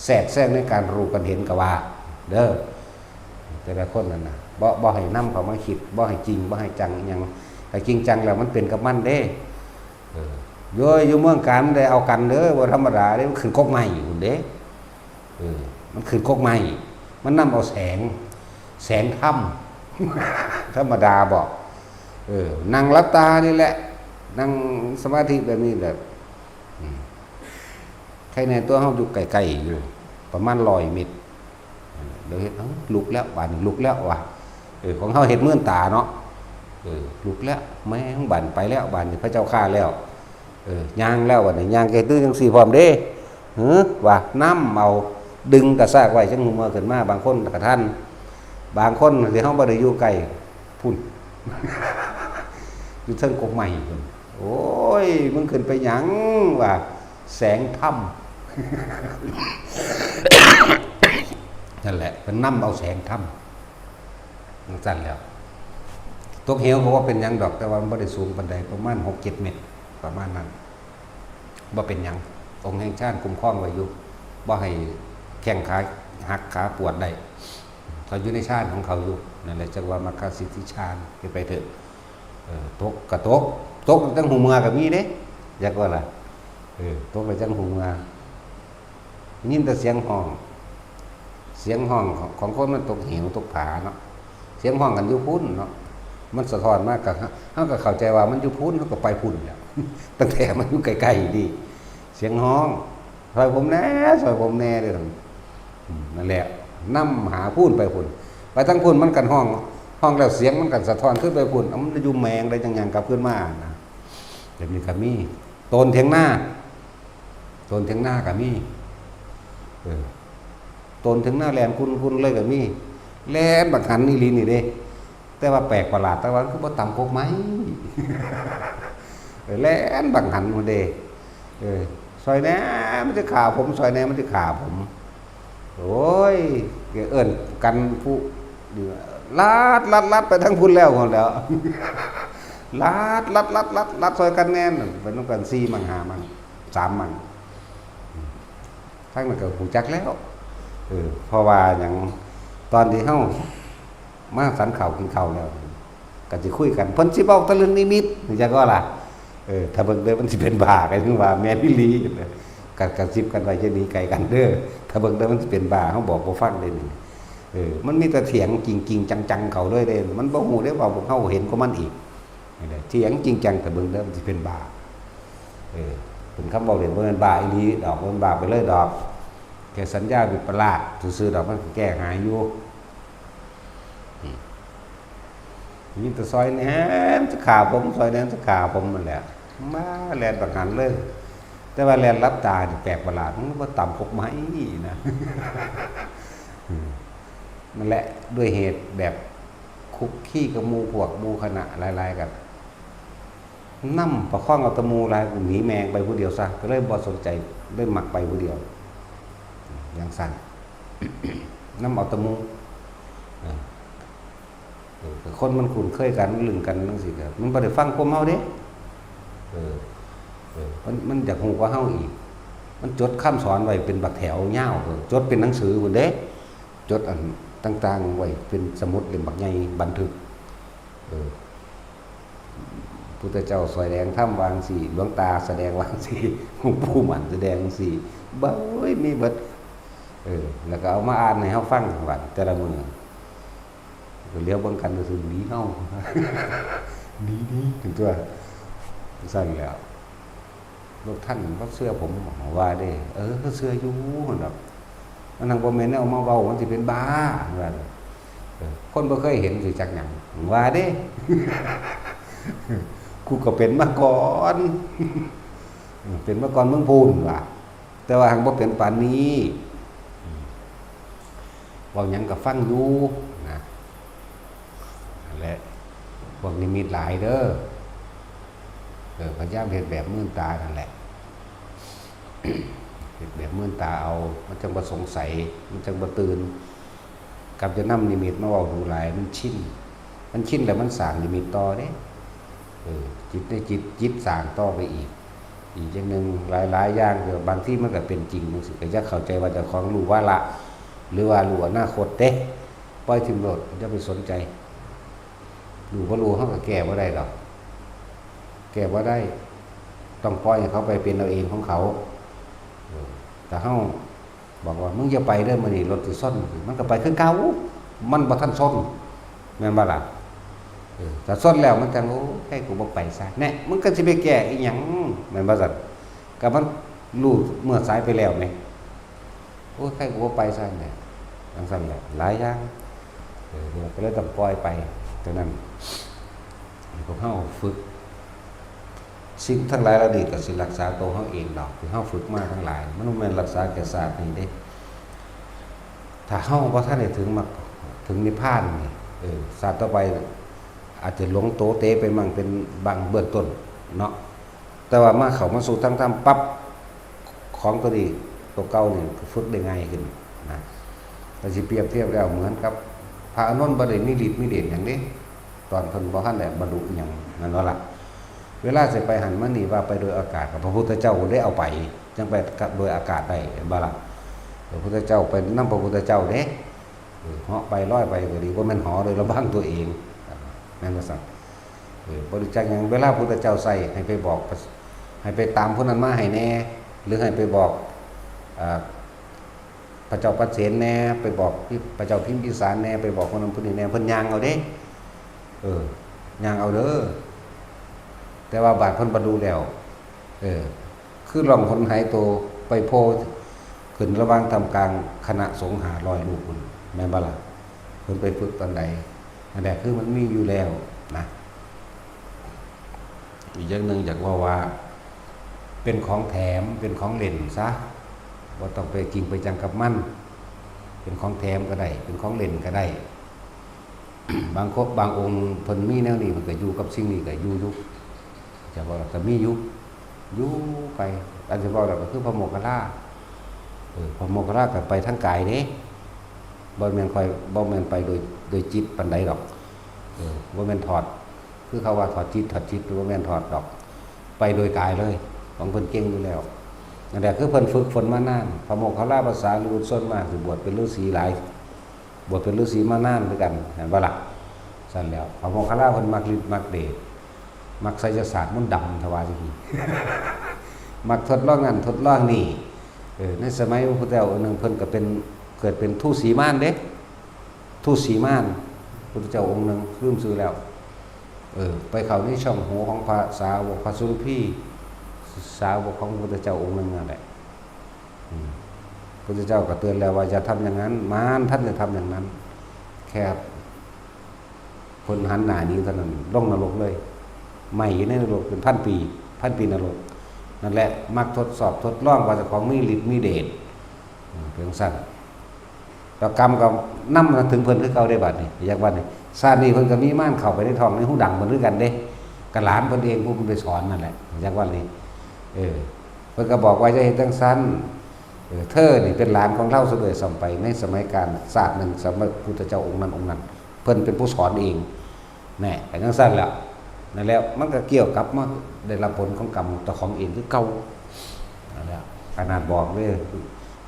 A: แทรกแซงในการรู้กันเห็นก็ว่าเด้อแต่ละคนนั่นน่ะบ่ให้นำเข้ามาคิดบ่ให้จริงบ่ให้จังอีหยังถ้าจริงจังแล้วมันเป็นกับมันเด้อยู่เมืองการได้เอากันเด้อบ่ธรรมดาเด้มันขึ้นกกไม้พุ่นเด้มันขึ้นกกไม้มันนำเอาแสงธรรมธรรมดาบ่นั่งหลับตานี่แหละนั่งสมาธิแบบนี้แบบใครในตัวเฮาอยู่ไกลๆอยู่ประมาณ100 เมตรเดี๋ยวเห็นลุกแล้วบานลุกแล้วว่ะของเฮาเห็นมื่นตาเนาะลุกแล้วแม่งบั่นไปแล้วบั่นพระเจ้าข้าแล้วย่างแล้ววันนี้ย่างแกตื้อจังสี่พร้อมเด้ว่าน้ำเอาดึงกระซากไว้จังหัวขึ้นมาบางคนกระทัน บางคนที่เฮาบ่ได้อยู่ใกล้พุ่น อยู่เทิงกกใหม่พุ่นโอ้ยมึงขึ้นไปหยังว่าแสงถ้ำ นั่นแหละเพิ่นนำเอาแสงถ้ำนั่นสั่นแล้วตกเหวเขาว่าเป็นหยังดอกแต่ว่ามันบ่ได้สูงปานใดประมาณ 6-7 เมตรประมาณนั้นบ่เป็นหยังองค์แห่งชาติคุ้มครองไว้อยู่บ่ให้แข้งขาหักขาปวดได้เขาอยู่ในชาติของเขาอยู่นั่นแหละจังว่ามัคคสิทธิฌานไปเถอะตกก็ตกตั้งหูเมือก็มีเด้อยากว่าล่ะตกไปจังหูเมือยินแต่เสียงห้องของคนมันตกเหวตกผาเนาะเสียงห้องกันอยู่พุ่นเนาะมันสะท้อนมากกับเฮาก็เข้าใจว่ามันอยู่พุ่นเฮาก็ไปพุ่นแล้ว ตั้งแต่มันอยู่ใกล้ๆดีเสียงห้องซอยผมแน่เด้อนั่นแหละนำหาพุ่นไปพุ่นไปทั้งพุ่นมันกันห้องแล้วเสียงมันกันสะท้อนขึ้นไปพุ่นมันอยู่แมงได้จังหยังกลับขึ้นมานะเดี๋ยวนี้ก็มีโตนเถียงหน้าก็มีตนถึงหน้าแลนคุณเลยก็มีแลนบักหันนี่ลีนี่เด้แต่ว่าแปลกประหลาดแต่ว่าคือบ่ต่ำกกไหม แลนบักหันหมดเด้ซอยแหน่มันจะขาผมซอยแหน่มันจะขาผมโอ้ยเอิ้นกันผู้ลัดไปทั้งพุ่นแล้วหมดแล้ว ลัดซอยกันแน่นเป็นต้องกัน4มั่ง5มั่ง3มั่งทั้งนั้นก็ฮู้จักแล้วเพราะว่าอย่างตอนที่เฮามาสันเข่ากินข้าวแล้วก็สิคุยกันเพิ่นสิเว้าตะลึงนิมิตจังก็ล่ะถ้าเบิ่งเด้อมันสิเป็นบ้ากันถึงว่าแม่นอีหลีกันกระซิบกันไว้จะหนีไกลกันเด้อถ้าเบิ่งเด้อมันสิเป็นบ้าเฮาบอกบ่ฟังได้นี่มันมีแต่เถียงจริงๆจังๆเขาเลยเด้มันบ่ฮู้ได้ว่าพวกเฮาเห็นของมันอีกนี่แหละเถียงจริงจังแต่เบิ่งเด้อมันสิเป็นบ้าเป็นคำเว้าเล่นบ่แม่นบ้าอีหลีดอกมันบ้าไปเลยดอกแค่สัญญาวิปลาสซื่อๆดอกมันแก้หายอยู่นี่แต่ซอยแหนมจะขาผมซอยแหนมจะขาผมมันแหละมาแลนบักหันเลยแต่ว่าแลนรับตาแปลกประหลาดมันว่าต่ำกกไม้นะ นั่นแหละด้วยเหตุแบบคุกขี้กับมูพวกมูขณะลายๆกันนั่มประคองเอาตะมูลายกูหนีแมงไปผู้เดียวซะก็เลยบ่สนใจเลยหมักไปผู้เดียวอย่างสั่น น้ำเอาตะมูคนมันคุ้นเคยกันลึงกันนั่นสิครับมันบ่ได้ฟังความเฮาเด้มันอยากฮู้กว่าเฮาอีกมันจดคำสอนไว้เป็นบักแถวยาวจดเป็นหนังสือพุ่นเด้จดอันต่างๆไว้เป็นสมุดเล่มบักใหญ่บันทึกพุทธเจ้าสวยแดงถ้ำวางสี่หลวงตาแสดงวางสี่หลวงปู่หมันแสดงสี่เบ้ยมีเบิดแล้วก็เอามาอ่านให้เฮาฟังว่าแต่ละมื้อก็เลี้ยวเบิ่งกันก็คือหนีเฮา ดีถึงตัวสั่นแล้วลูกท่านบ่เชื่อผมว่าเด้เชื่ออยู่หั่นดอกมันทางบ่แม่นเอามาเว้ามันสิเป็นบ้าว่าคนบ่เคยเห็นสิจักหยังว่าเด้ กูก็เป็นมาก่อน เป็นมาก่อนเมืองพูนว่าแต่ว่าหังบ่เป็นปานนี้เว้าหยังก็ฟังอยู่นะนั่นแหละพวกนิมิตหลายเด้อพยายามเฮ็ดแบบมื่นตานั่นแหละ เฮ็ดแบบมื่นตาเอามันจังบ่สงสัยมันจังบ่ตื่นกับจะนำนิมิตมาเว้าดูหลายมันชินแล้วมันสร้างนิมิตต่อเด้จิตได้จิตสร้างต่อไปอีกอย่างนึงหลายอย่างบางที่มันก็เป็นจริงจังซี่ก็จะเข้าใจว่าเจ้าของรู้ว่าละหรือว่ารู้อนาคตเด้ปล่อยทิ้งโลดอย่าไปสนใจรู้บ่รู้เฮาก็แก้บ่ได้ดอกแก้บ่ได้ต้องปล่อยให้เขาไปเป็นเอาเองของเขาแต่เฮาบอกว่ามึงอย่าไปเด้อมื้อนี้รถสิซ่อนมันก็ไปคือเก่ามันบ่ทันซ่อนแม่นบ่ล่ะแต่ซ่อนแล้วมันจังโอ้ให้กูบ่ไปซะแน่มึงก็สิไปแก้อีหยังแม่นบ่ซั่นก็มันรู้เมื่อสายไปแล้วแหมโอ้ให้กูบ่ไปซะแน่จังซั่นแหละหลายอย่างก็เลยต้องปล่อยไปเท่านั้นพวกเฮาฝึกสิ่งทั้งหลายเหล่านี้ก็สิรักษาตัวเฮาเองดอกที่เฮาฝึกมาทั้งหลายมันบ่แม่นรักษาแก่ศาสตร์นี่เด้ถ้าเฮาบ่ทันได้ถึงมรรคผ ถึงนิพพานนี่ศาสตร์ต่อไปอาจจะหลงโตเตไปมั่งเป็นบางเบื้องต้นเนาะแต่ว่ามาเข้ามาสู่ทางธรรมปั๊บของตัวนี้ตัวเก่านี่ฝึกได้ง่ายขึ้นนะเราสิเปรียบเทียบแล้วเหมือนกับพระอานนท์บ่ได้มีฤทธิ์มีเดชอย่างนี้ตอนเพิ่นบ่ทันได้บรรลุอิหยังนั่นว่าล่ะเวลาสิไปหันมานี่ว่าไปโดยอากาศกับพระพุทธเจ้าได้เอาไปจังไปโดยอากาศได้เห็นบ่ล่ะพระพุทธเจ้าเป็นนำพระพุทธเจ้าเด้เหาะไปลอยไปก็ดีบ่แม่นเหาะโดยระบังตัวเองแม่นบ่ซั่นบริจาคหยังเวลาพระพุทธเจ้าใส่ให้ไปบอกให้ไปตามผู้นั้นมาให้แน่หรือให้ไปบอกพระเจ้าปัจเสนแน่ไปบอกพระเจ้าพิมพิสารแน่ไปบอกคนนั้นผู้นี้แน่เพิ่นย่างเอาเด้ย่างเอาเด้อแต่ว่าบาดเพิ่นบรรลุแล้วคือลองคนหายโตไปโพขึ้นระหว่างทำกลางคณะสงฆ์500รูปพุ่นแม่นบ่ล่ะเพิ่นไปฝึกตอนใดอันนั้นคือมันมีอยู่แล้วนะอีกอย่างนึงอยากว่าเป็นของแถมเป็นของเล่นซะบ่ต้องไปจริงไปจังกับมันเป็นของแถมก็ได้เป็นของเล่นก็ได้ บางองค์เพิ่นมีแนวนี้มันก็อยู่กับสิ่งนี้ก็อยู่จะว่าก็มีอยู่ไปอันที่ว่าก็คือพระโมคคัลลาพระโมคคัลลาก็ไปทางกายเด้บ่แม่นไปโดยจิตปานใดดอกบ่แม่นถอดคือเขาว่าถอดจิตหรือบ่แม่นถอดดอกไปโดยกายเลยของเพิ่นเก่งอยู่แล้วนั่นแหละคือเพิ่นฝึกฝนมานานพระโมคคัลลาภาษาลิบุตรส่วนมากสิบวชเป็นฤาษีหลายบวชเป็นฤาษีมานานด้วยกันเห็นบ่ล่ะสั่นแล้วพระโมคคัลลาเพิ่นมักฤทธิ์มักเดชมักไสยศาสตร์มนต์ดำทว่าจังซี่ มักทดลองนั่นทดลองนี่ในสมัยพระพุทธเจ้าองค์นึงเพิ่นก็เป็นเกิดเป็นทูตสีม่านเด้ทูตสีม่านพระพุทธเจ้าองค์นึงลืมชื่อแล้วไปเข้าในช่องหูของพระสาวกพระสุรพีสาวกของพระพุทธเจ้าองค์นึงนั่นแหละพระพุทธเจ้าก็เตือนแล้วว่าอย่าทำอย่างนั้นมารท่านจะทำอย่างนั้นแค่คนหันหน้านี้เท่านั้นลงนรกเลยไหม้อยู่ในนรกเป็นพันปีนรกนั่นแหละมักทดสอบทดลองว่าเจ้าของมีฤทธิ์มีเดชเพียงสั้นต่อกรรมก็นำถึงเพิ่นคือเก่าได้บัดนี้อยากบัดนี้ชาตินี้เพิ่นก็มีม่านเข้าไปในท้องในหูดังเพิ่นคือกันเด้กะหลานเพิ่นเองผู้เพิ่นไปสอนนั่นแหละอยากว่านี้เพิ่นก็บอกว่าจะเฮ็ดจังซั่นเธอนี่เป็นหลานของเราเสมอสมัยในสมัยการศาสตร์นึงสมัยพุทธเจ้าองค์นั้นเพิ่นเป็นผู้สอนเองแน่แต่จังซั่นแล้วนั่นแล้วมันก็เกี่ยวกับมาได้รับผลของกรรมต่อของเองคือเก่านั่นแหละขนาดบอกเลย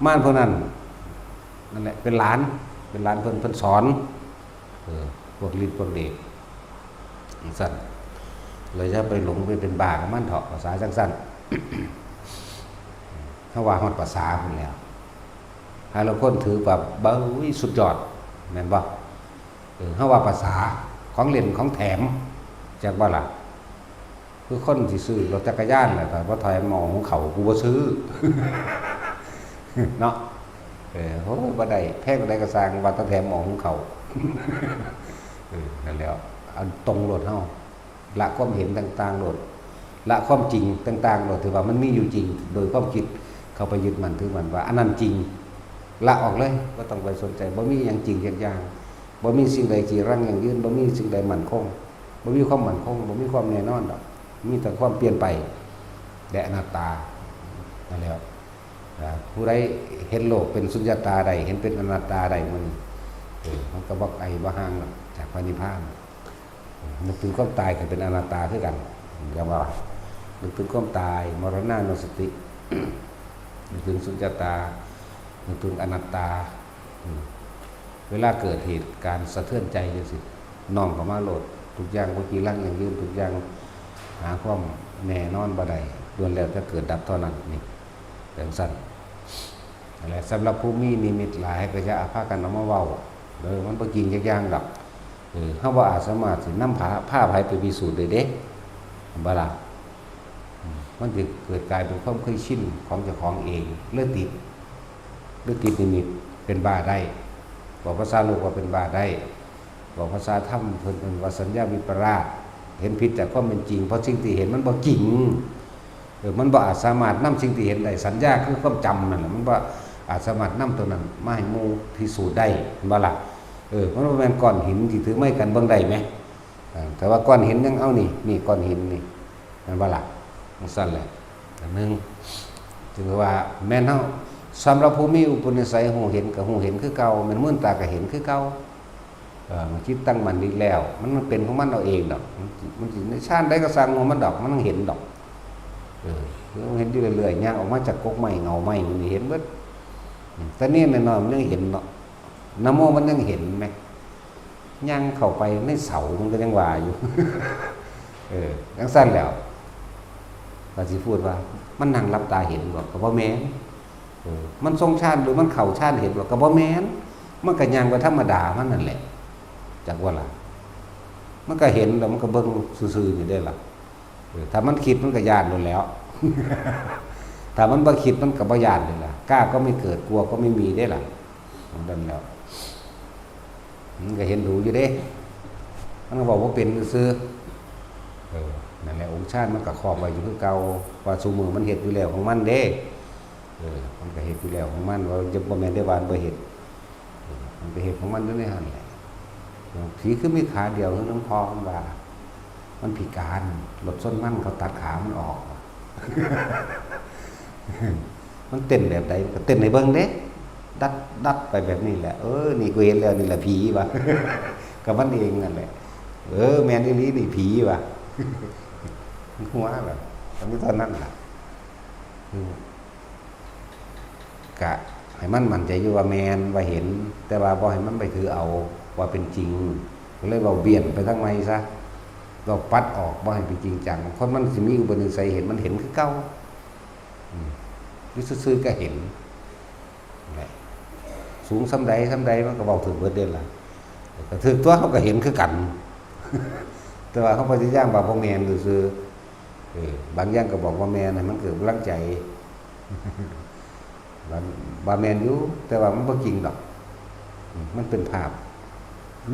A: ม่านพวกนั้นนั่นแหละเป็นหลานเพิ่นสอนพวกฤทธิ์พวกเดชจังซั่นเลยจะไปหลงไปเป็นบ้ากับมันเถาะภาษาจังซั่น ถ้าว่าฮอดภาษาพุ่นแล้วถ้าเราคนถือแบบเบ้ยสุดยอดแม่นบ่ถ้าว่าภาษาของเล่นของแถมจากบ่ล่ะคือคนที่ซื้อรถจักรยานแหละแต่ว่าถอยมองของเขากูบ่ซื้อ เนาะโหบ่ได้แพงบ่ได้ก็สร้างว่าตะแถมมองของเขา นั่นแล้วอันตรงโลดเฮาละความเห็นต่างๆโลดละความจริงต่างๆโลดถือว่ามันมีอยู่จริงโดยความคิดเข้าไปยึดมันถือมันว่าอันนั้นจริงละออกเลยบ่ต้องไปสนใจบ่มีหยังจริงอย่างบ่มีสิ่งใดที่รั้งยั่งยืนบ่มีสิ่งใดมั่นคงบ่มีความมั่นคงบ่มีความแน่นอนดอกมีแต่ความเปลี่ยนไปและอนัตตานั่นแหละผู้ใดเห็นโลกเป็นสุญญตาใดเห็นเป็นอนัตตาใดมันก็บ่ไกลบ่ห่างจากพระนิพพานนึกถึงความตายก็เป็นอนัตตาคือกันอย่างว่านึกถึงความตายมรณานุสติ นึกถึงสุญญตานึกถึงอนัตตาเวลาเกิดเหตุการณ์สะเทือนใจจังซี่น้อมเข้ามาโลดทุกอย่างบ่กี่ลังอย่างยืนทุกอย่างหาความแน่นอนบ่ได้ล้วนแล้วจะเกิดดับเท่านั้นนี่จังซั่นนั่นแหละสำหรับผู้มีนิมิตหลายก็จะอาภากันเอามาเว้ามันบ่จริงจักอย่างดอกเฮาบ่อาจสามารถสินำผ้าไผไปพิสูจน์ได้เด้บ่ล่ะมันจะเกิดกลายเป็นความเคยชินของเจ้าของเองเลือดติดนิมิตเป็นบ้าได้บอกภาษาโลกว่าเป็นบ้าได้บอกภาษาธรรมเพิ่นเป็นว่าสัญญาวิปราชเห็นผิดแต่ก็เป็นจริงเพราะสิ่งที่เห็นมันบ่จริงมันบ่อาจสามารถนำสิ่งที่เห็นได้สัญญาคือความจำนั่นแหละมันบ่อาจสามารถนำตัวนั้นมาให้หมู่พิสูจน์ได้บ่ล่ะ มันบ่แม่นก้อนหินที่ถือไม้กันเบิ่งได้ไหมแต่ว่าก้อนหินยังเอานี่ก้อนหินนี่มันบ่ล่ะมันสั่นแหละอันนึงถือว่าแม่นเฮาสำหรับผู้มีอุปนิสัยหูเห็นกับหูเห็นคือเก่ามันมื่นตาก็เห็นคือเก่ามันคิดตั้งมันดีแล้วมันเป็นของมันเอาเองดอกมันสิในชาติใดก็สั่งของมันดอกมันเห็นดอกมันเห็นอยู่เรื่อยๆย่างออกมาจากกกไม้เงาไม้มันเห็นเบิดแต่นี่แน่นอนมันยังเห็นเนาะนะโมมันยังเห็นไหมย่างเข้าไปในเสามันก็ยังว่าอยู่ยังสั้นแล้วก็สิพูดว่ามันนั่งรับตาเห็นบอกก็บ่แม่นมันทรงชาติหรือมันเข่าชาติเห็นบอกก็บ่แม่นมันก็ย่างไปธรรมดามันนั่นแหละจักว่าล่ะมันก็เห็นแล้วมันก็เบิ่งซื่อๆอยู่ได้ล่ะถ้ามันคิดมันก็ย่านโดนแล้ว ถ้ามันบ่คิดมันก็บ่ย่านเลยล่ะกล้าก็ไม่เกิดกลัวก็ไม่มีได้ล่ะนั่นแล้วมันก็เห็นดูอยู่เด้มันก็บอกว่าเป็นซื่อนั่นแหละองค์ชาติมันก็ครอบไว้อยู่คือเก่าว่าซุมือมันเฮ็ดอยู่แล้วของมันเด้มันก็เฮ็ดอยู่แล้วของมันว่าจะบ่แม่นได้วานบ่เฮ็ดมันก็เฮ็ดของมันอยู่ในหั่นแหละผีคือมีขาเดียวคือน้องพอมันว่ามันพิการรถส้นมันเขาตัดขามันออก มันเต้นแบบใดก็เต้นให้เบิ่งเด้ดัดไปแบบนี้แหละนี่กูเห็นแล้วนี่แหละผีว่ะ กับมันเองนั่นแหละแม่นอีหลีนี่ผีว่ะ หัวแบบตอนนี้ตอนนั้นล่ะกะให้มันมั่นใจอยู่ว่าแม่นว่าเห็นแต่ว่าบ่ให้มันไปถือเอาว่าเป็นจริงก็เลยว่าเบี่ยนไปทางไม้ซะเราปัดออกบ่ให้เป็นจริงจังคนมันสิมีอุปนิสัยเห็นมันเห็นคือเก่าอยู่ซื่อๆก็เห็นสูงซ้ำใดมันก็เว้าถึงเบิดเด้ล่ะก็ถึกตัวเขาก็เห็นคือกัน แต่ว่าเขาพยายามว่าบ่แม่นซื่อบางอย่างก็บอกว่าแม่นให้มันเกิดกำลังใจ บ่แม่นอยู่แต่ว่ามันบ่จริงดอกมันเป็นภาพ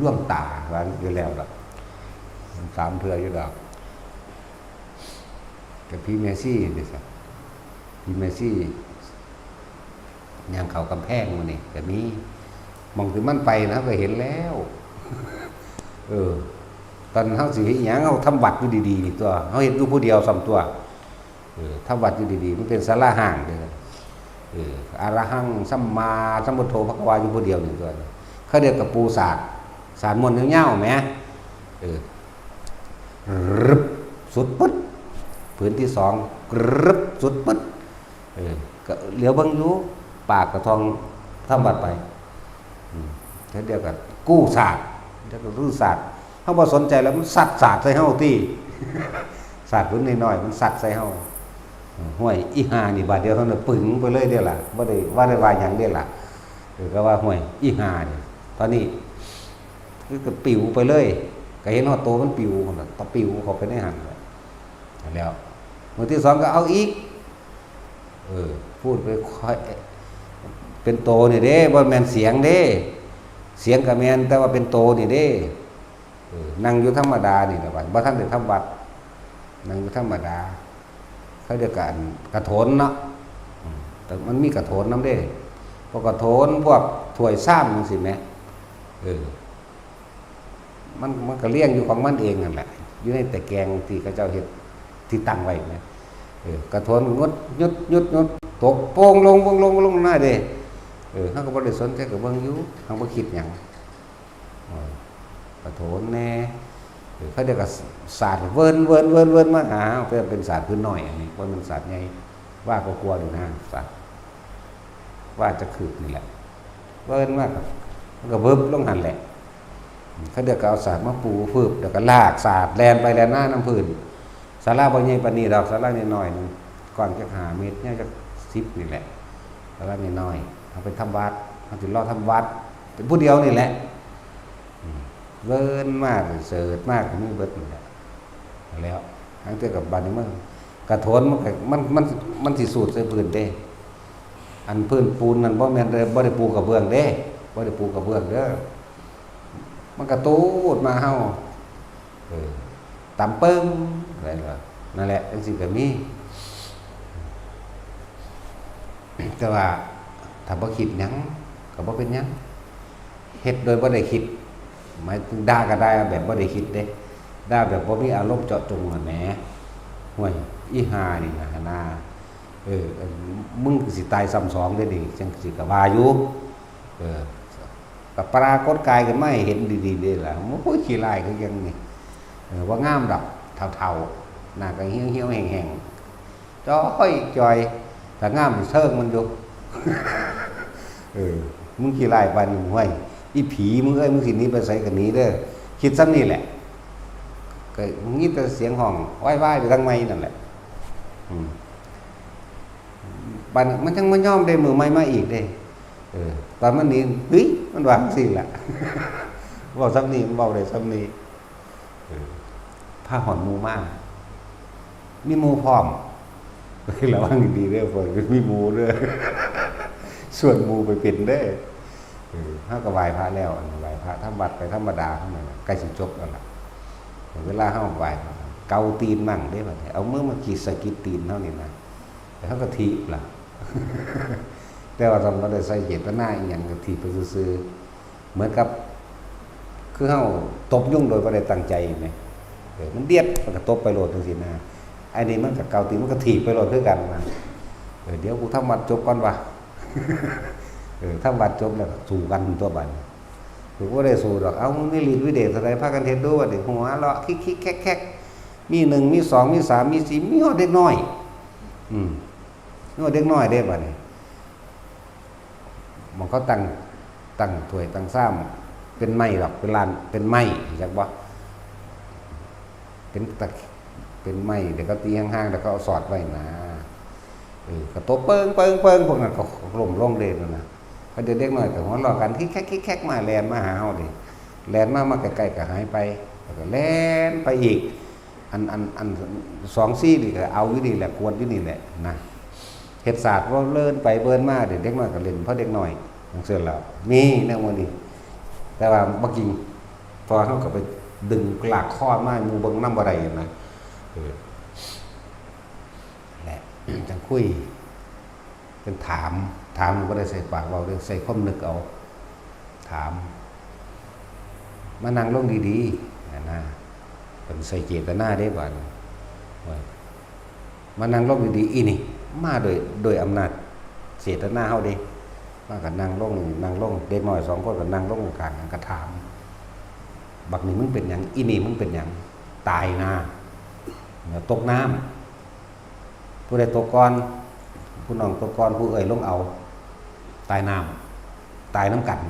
A: ล่วงตาว่าอยู่แล้วดอกมันสามเทื่ออยู่ดอกกับพี่เมซี่นี่ซะพี่เมซี่ย่างเข้ากำแพงมื้อนี้ก็มีมองที่มันไปนะก็เห็นแล้วตอนเฮาสิเฮ็ดหยังเฮาทำวัดอยู่ดีๆนี่ตัวเฮาเฮ็ดอยู่ผู้เดียวซ้ำตัวทำวัดอยู่ดีๆมันเป็นศาลาห้างเด้ออะระหังสัมมาสัมพุทโธภควาอยู่ผู้เดียวนี่ตัวเขาเรียกกับปูศาสตร์มนต์ยาวๆแหมรึบสุดปึ๊ดผืนที่2กรึบสุดปึ๊ดก็เหลียวเบิ่งอยู่ปากกระทองทำวัดไปเขาเรียกกับกู้ศาสตร์เรียกกับรื้อศาสตร์เฮาบ่สนใจแล้วมันสัดศาสตร์ใส่เฮาติศาสตร์พื้นน้อยๆมันสัดใส่เฮาห้วยอีห่านี่บาดเดียวเท่านั้นปึ๋งไปเลยเด้อล่ะบ่ได้ว่าหยังเด้อล่ะก็ว่าห้วยอีห่านี่ตอนนี้คือก็ปิวไปเลยก็เห็นว่าโตมันปิวพุ่นน่ะตะปิวเข้าไปในหันแล้วมื้อที่2ก็เอาอีกพูดไปค่อยเป็นโตนี่เด้บ่แม่นเสียงเด้เสียงก็แม่นแต่ว่าเป็นโตนี่เด้นั่งอยู่ธรรมดานี่ล่ะบัดบ่ทันได้ทำวัดนั่งอยู่ธรรมดาเขาเรียกกันกระโถนเนาะแต่มันมีกระโถนนำเด้พวกกระโถนพวกถ้วยซ้ำจังซี่แหมมันก็เลี้ยงอยู่ของมันเองนั่นแหละอยู่ในแต่แกงที่เขาเจ้าเฮ็ดที่ตั้งไว้นะกระโถนงดยุดตกโป่งลงหน้าเด้เฮาก็บ่ได้สนใจก็เบิ่งอยู่เฮาบ่คิดหยังกระโถนแน่เขาเรียกว่าศาสตร์เวิร์นมาหาเป็นศาสตร์พื้นน้อยอันนี้ว่ามันศาสตร์ใหญ่ว่าก็กลัวอยู่นะศาสตร์ว่าจะคืบนี่แหละเวิร์นมากมันก็เวิบลงหันแหละเขาเรียกเอาศาสตร์มาปูฟืบแล้วก็ลากศาสตร์แลนไปแลนหน้าน้ำพื้นศาลาบ่ใหญ่ปานนี้ดอกศาลาน้อยๆนึงก่อนจะ5 เมตรเนี่ยจะ10นี่แหละศาลาน้อยๆเอาไปทำวัดเอาสิรอทำวัดเป็นผู้เดียวนี่แหละเวิร์นมากเสิร์ชมากมีเบิดนี่แหละแล้วทั้งเท่ากับบัดนี้มันกระโถนมันสิสูดใส่พื้นเด้อันพื้นปูนนั่นบ่แม่นบ่ได้ปูกระเบื้องเด้บ่ได้ปูกระเบื้องเด้อมันกระตูดมาเฮาตำปึ้งอะไรล่ะนั่นแหละจังซี่ก็มีแต่ว่าถ้าบ่คิดหยังก็บ่เป็นหยังเฮ็ ฮ็ดโดยบ่ได้คิดหมายถึงด่าก็ได้แบบบ่ได้คิดเด้ด่าแบบบ่มีอารมณ์เจาะจงหั่นแหมห่วยอีห่านี่นะหั่นน่ะมึงสิตายซ้ำสองเด้ดิจังสิก็ว่าอยู่ก็ปรากฏกายขึ้นมาให้เห็นดีๆเด้ล่ะโอ้ยขี้ร้ายคือจังนี่ว่างามดอกเฒ่าๆหน้าก็เหี่ยวๆแห้งๆจอยถ้างามเชิงมันอยู่ มึงขี้ร้ายปานนี้ห้วยอีผีมึงเอ้ยมึงสิหนีไปไสก็หนีเด้อคิดซ้ำนี่แหละก็งี้แต่เสียงห้องว้ายๆไปทางไม้นั่นแหละบัดมันจังมันยอมได้มือไม้มาอีกเด้ตอนมันนี่เฮ้ยมันว่าจังซี่ล่ะ เว้าซ้ำนี้มันเว้าได้ซ้ำนี้ผ้าหอนหมู่มามีหมู่พร้อมระวังดีๆเด้อเพิ่นมีหมู่เด้อ ส่วนหมู่ไปเป็นเด้อเฮาก็ไหว้พระแล้วไหว้พระทำวัดไปธรรมดาเท่านั้นใกล้สิจบแล้วล่ะเวลาเฮาไหว้เกาตีนมั่งเด้บัดนี้เอามือมาขีดสะกิดตีนเท่านี้นะแต่เฮาก็ถีบล่ะ แต่ว่าตอนเราได้ใส่เจตนาอีหยังก็ถีบไปซื่อๆเหมือนกับคือเฮาตบยุงโดยบ่ได้ตั้งใจแม่มันเดียดมันก็ตบไปโลดจังซี่นะอันนี้มันก็เกาตีนมันก็ถีบไปโลดคือกันนะเดี๋ยวกูทำวัดจบก่อนว่ะ ทำวัดจบแล้วสู้กันตัวบัดกูบ่ได้สู้ดอกเอามีฤทธิ์วิเดชอะไรพากันเฮ็ดดูว่าดิหัวเราะคิกๆแคกๆมี1มี2มี3มี4มีฮอดเด็กน้อยฮอดเด็กน้อยเด้บัดนี้มันก็ตั้งถ้วยตั้งซ้ำเป็นไม้ดอกเป็นลานเป็นไม้จักบ่เป็นไม้เดี๋ยวก็ตีห่างๆแล้วก็เอาสอดไว้นะก็ตบเปิงพวกนั้นก็ล้มลงเด้นั่นน่ะพอเด็กน้อยก็หัวเราะกันคิกแคกมาแล่นมาหาเฮาดิแล่นมาใกล้ๆก็หายไปแล้วก็แล่นไปอีกอัน2ซี่นี่ก็เอาอยู่นี่แหละกวนอยู่นี่แหละนะเฮ็ดศาสตร์ว่าเลิ่นไปเบิ่นมาเด็กน้อยก็เล่นเพราะเด็กน้อยจังซี่แล้วมีแนวมื้อนี้แต่ว่าบ่จริงพอเฮาก็ไปดึงลากคอมาหมู่เบิ่งนำบ่ได้นะแหละจังคุยจังถามบ่ได้ใส่ปากเว้าเด้อใส่ความนึกเอาถามมานั่งลงดีๆนะเป็นใส่เจตนาได้บ่ามานั่งลงดีๆอีนี่มาโดยอำนาจเจตนาเฮาเด้มาก็นั่งลงเด็กน้อย2คนก็นั่งลงกลางก็ถามบักนี่มึงเป็นหยังอีนี่มึงเป็นหยังตายนะตกน้ำผู้ใดตกก่อนผู้น้องตกก่อนผู้เอ่ยลงเอาตายน้ำตายน้ำกัน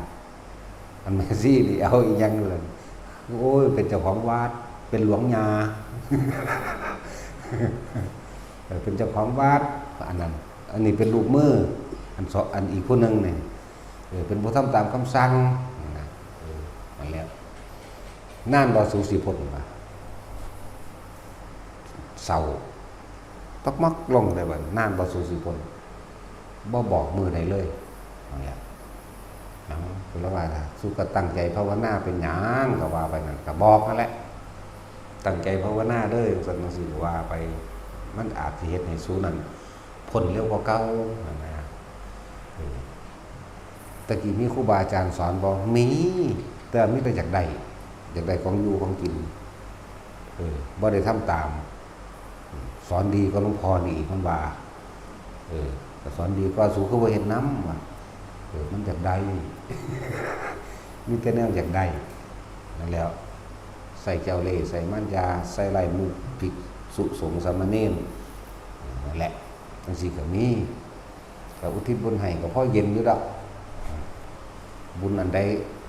A: อันแม่ซี่นี่เอาอีกยังเลยโอ้ยเป็นเจ้าของวัดเป็นหลวงยา เป็นเจ้าของวัดอันนั้นอันนี้เป็นลูกมืออันอีกผู้นึงนี่เป็นผู้ทำตามคำสั่งนั่นแล้วน่านบ่สูสีพ้นว่าเศร้าตกมักลงได้บ่น่านบ่สูสีพ้นบ่บอกมือใดเลยนั่นแหละคือว่าสู้ก็ตั้งใจภาวนาเป็นหยังก็ว่าไปนั่นก็บอกนั่นแหละตั้งใจภาวนาเด้อซั่นจังซี่ว่าไปมันอาจสิเฮ็ดให้สู้นั่นพ้นเร็วกว่าเก่านั่นนะตะกี้มีครูบาอาจารย์สอนบ่มีแต่มีแต่อยากได้ของอยู่ของกินบ่ได้ทำตามสอนดีก็หลวงพ่อนี่อีกมันว่าแต่สอนดีก็สู้คือบ่เฮ็ดนำว่ามันอยากได้ มีแต่แนวอยากได้นั่นแล้วใส่แก้วเล่ใส่มันยาใส่ไหลมุกภิกษุสงฆ์สามเณรนั่นแหละจังซี่ก็มีก็อุทิศบุญให้ก็พอเย็นอยู่ดอกบุญอันใด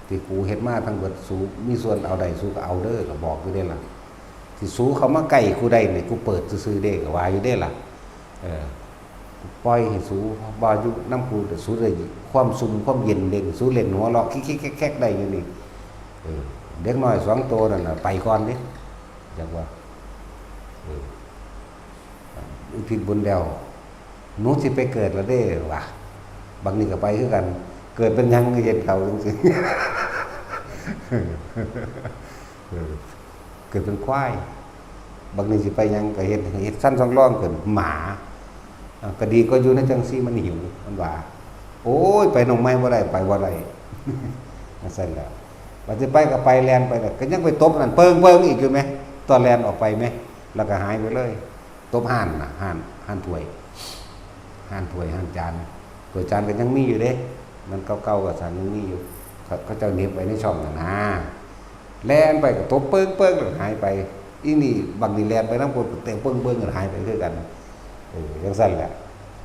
A: ที่กูเฮ็ดมาทั้งเบิดสู้มีส่วนเอาได้สู้ก็เอาเด้อก็บอกอยู่เด้ล่ะสิสู้เขามาใกล้กูได้นี่กูเปิดซื่อๆเด้ก็ว่าอยู่เด้ล่ะปล่อยให้สู้บ่อยู่นำกูสู้ได้ความสุขความเย็นเด้สู้เล่นหัวเราะคิกๆแคกๆได้อยู่นี่เด็กน้อย2ตัวนั่นน่ะไปก่อนเด้จักว่าอุทิศบุญแล้วหนูสิไปเกิดแล้วเด้ว่ะบางนี่ก็ไปคือกันเกิดเป็นหยังเฮ็ดเขาจังซี่ เกิดเป็นควายบางนี่สิไปหยังก็เฮ็ดสั้นสองร่องเกิดหมาก็ดีก็อยู่ในจังซี่มันหิวมันว่าโอ้ยไปหนองไม้บ่ได้ไปบ่ได้ มันเสร็จแล้วเราจะไปก็ไปแลนไปแล้วก็ยังไปตบนั่นเปิงอีกอยู่ไหมตอนแลนออกไปไหมแล้วก็หายไปเลยตบห่านน่ะห่านถ้วยห่านจานถ้วยจานก็ยังมีอยู่เด้มันเก่าๆกับสารยังมีอยู่เขาเจ้าเน็บไว้ในช่องนะแลนไปก็ตบเปิงแล้วหายไปอีนี่บางนี่แลนไปน้ำกรดเตะเปิงก็หายไปด้วยกันยังสั้นแหละ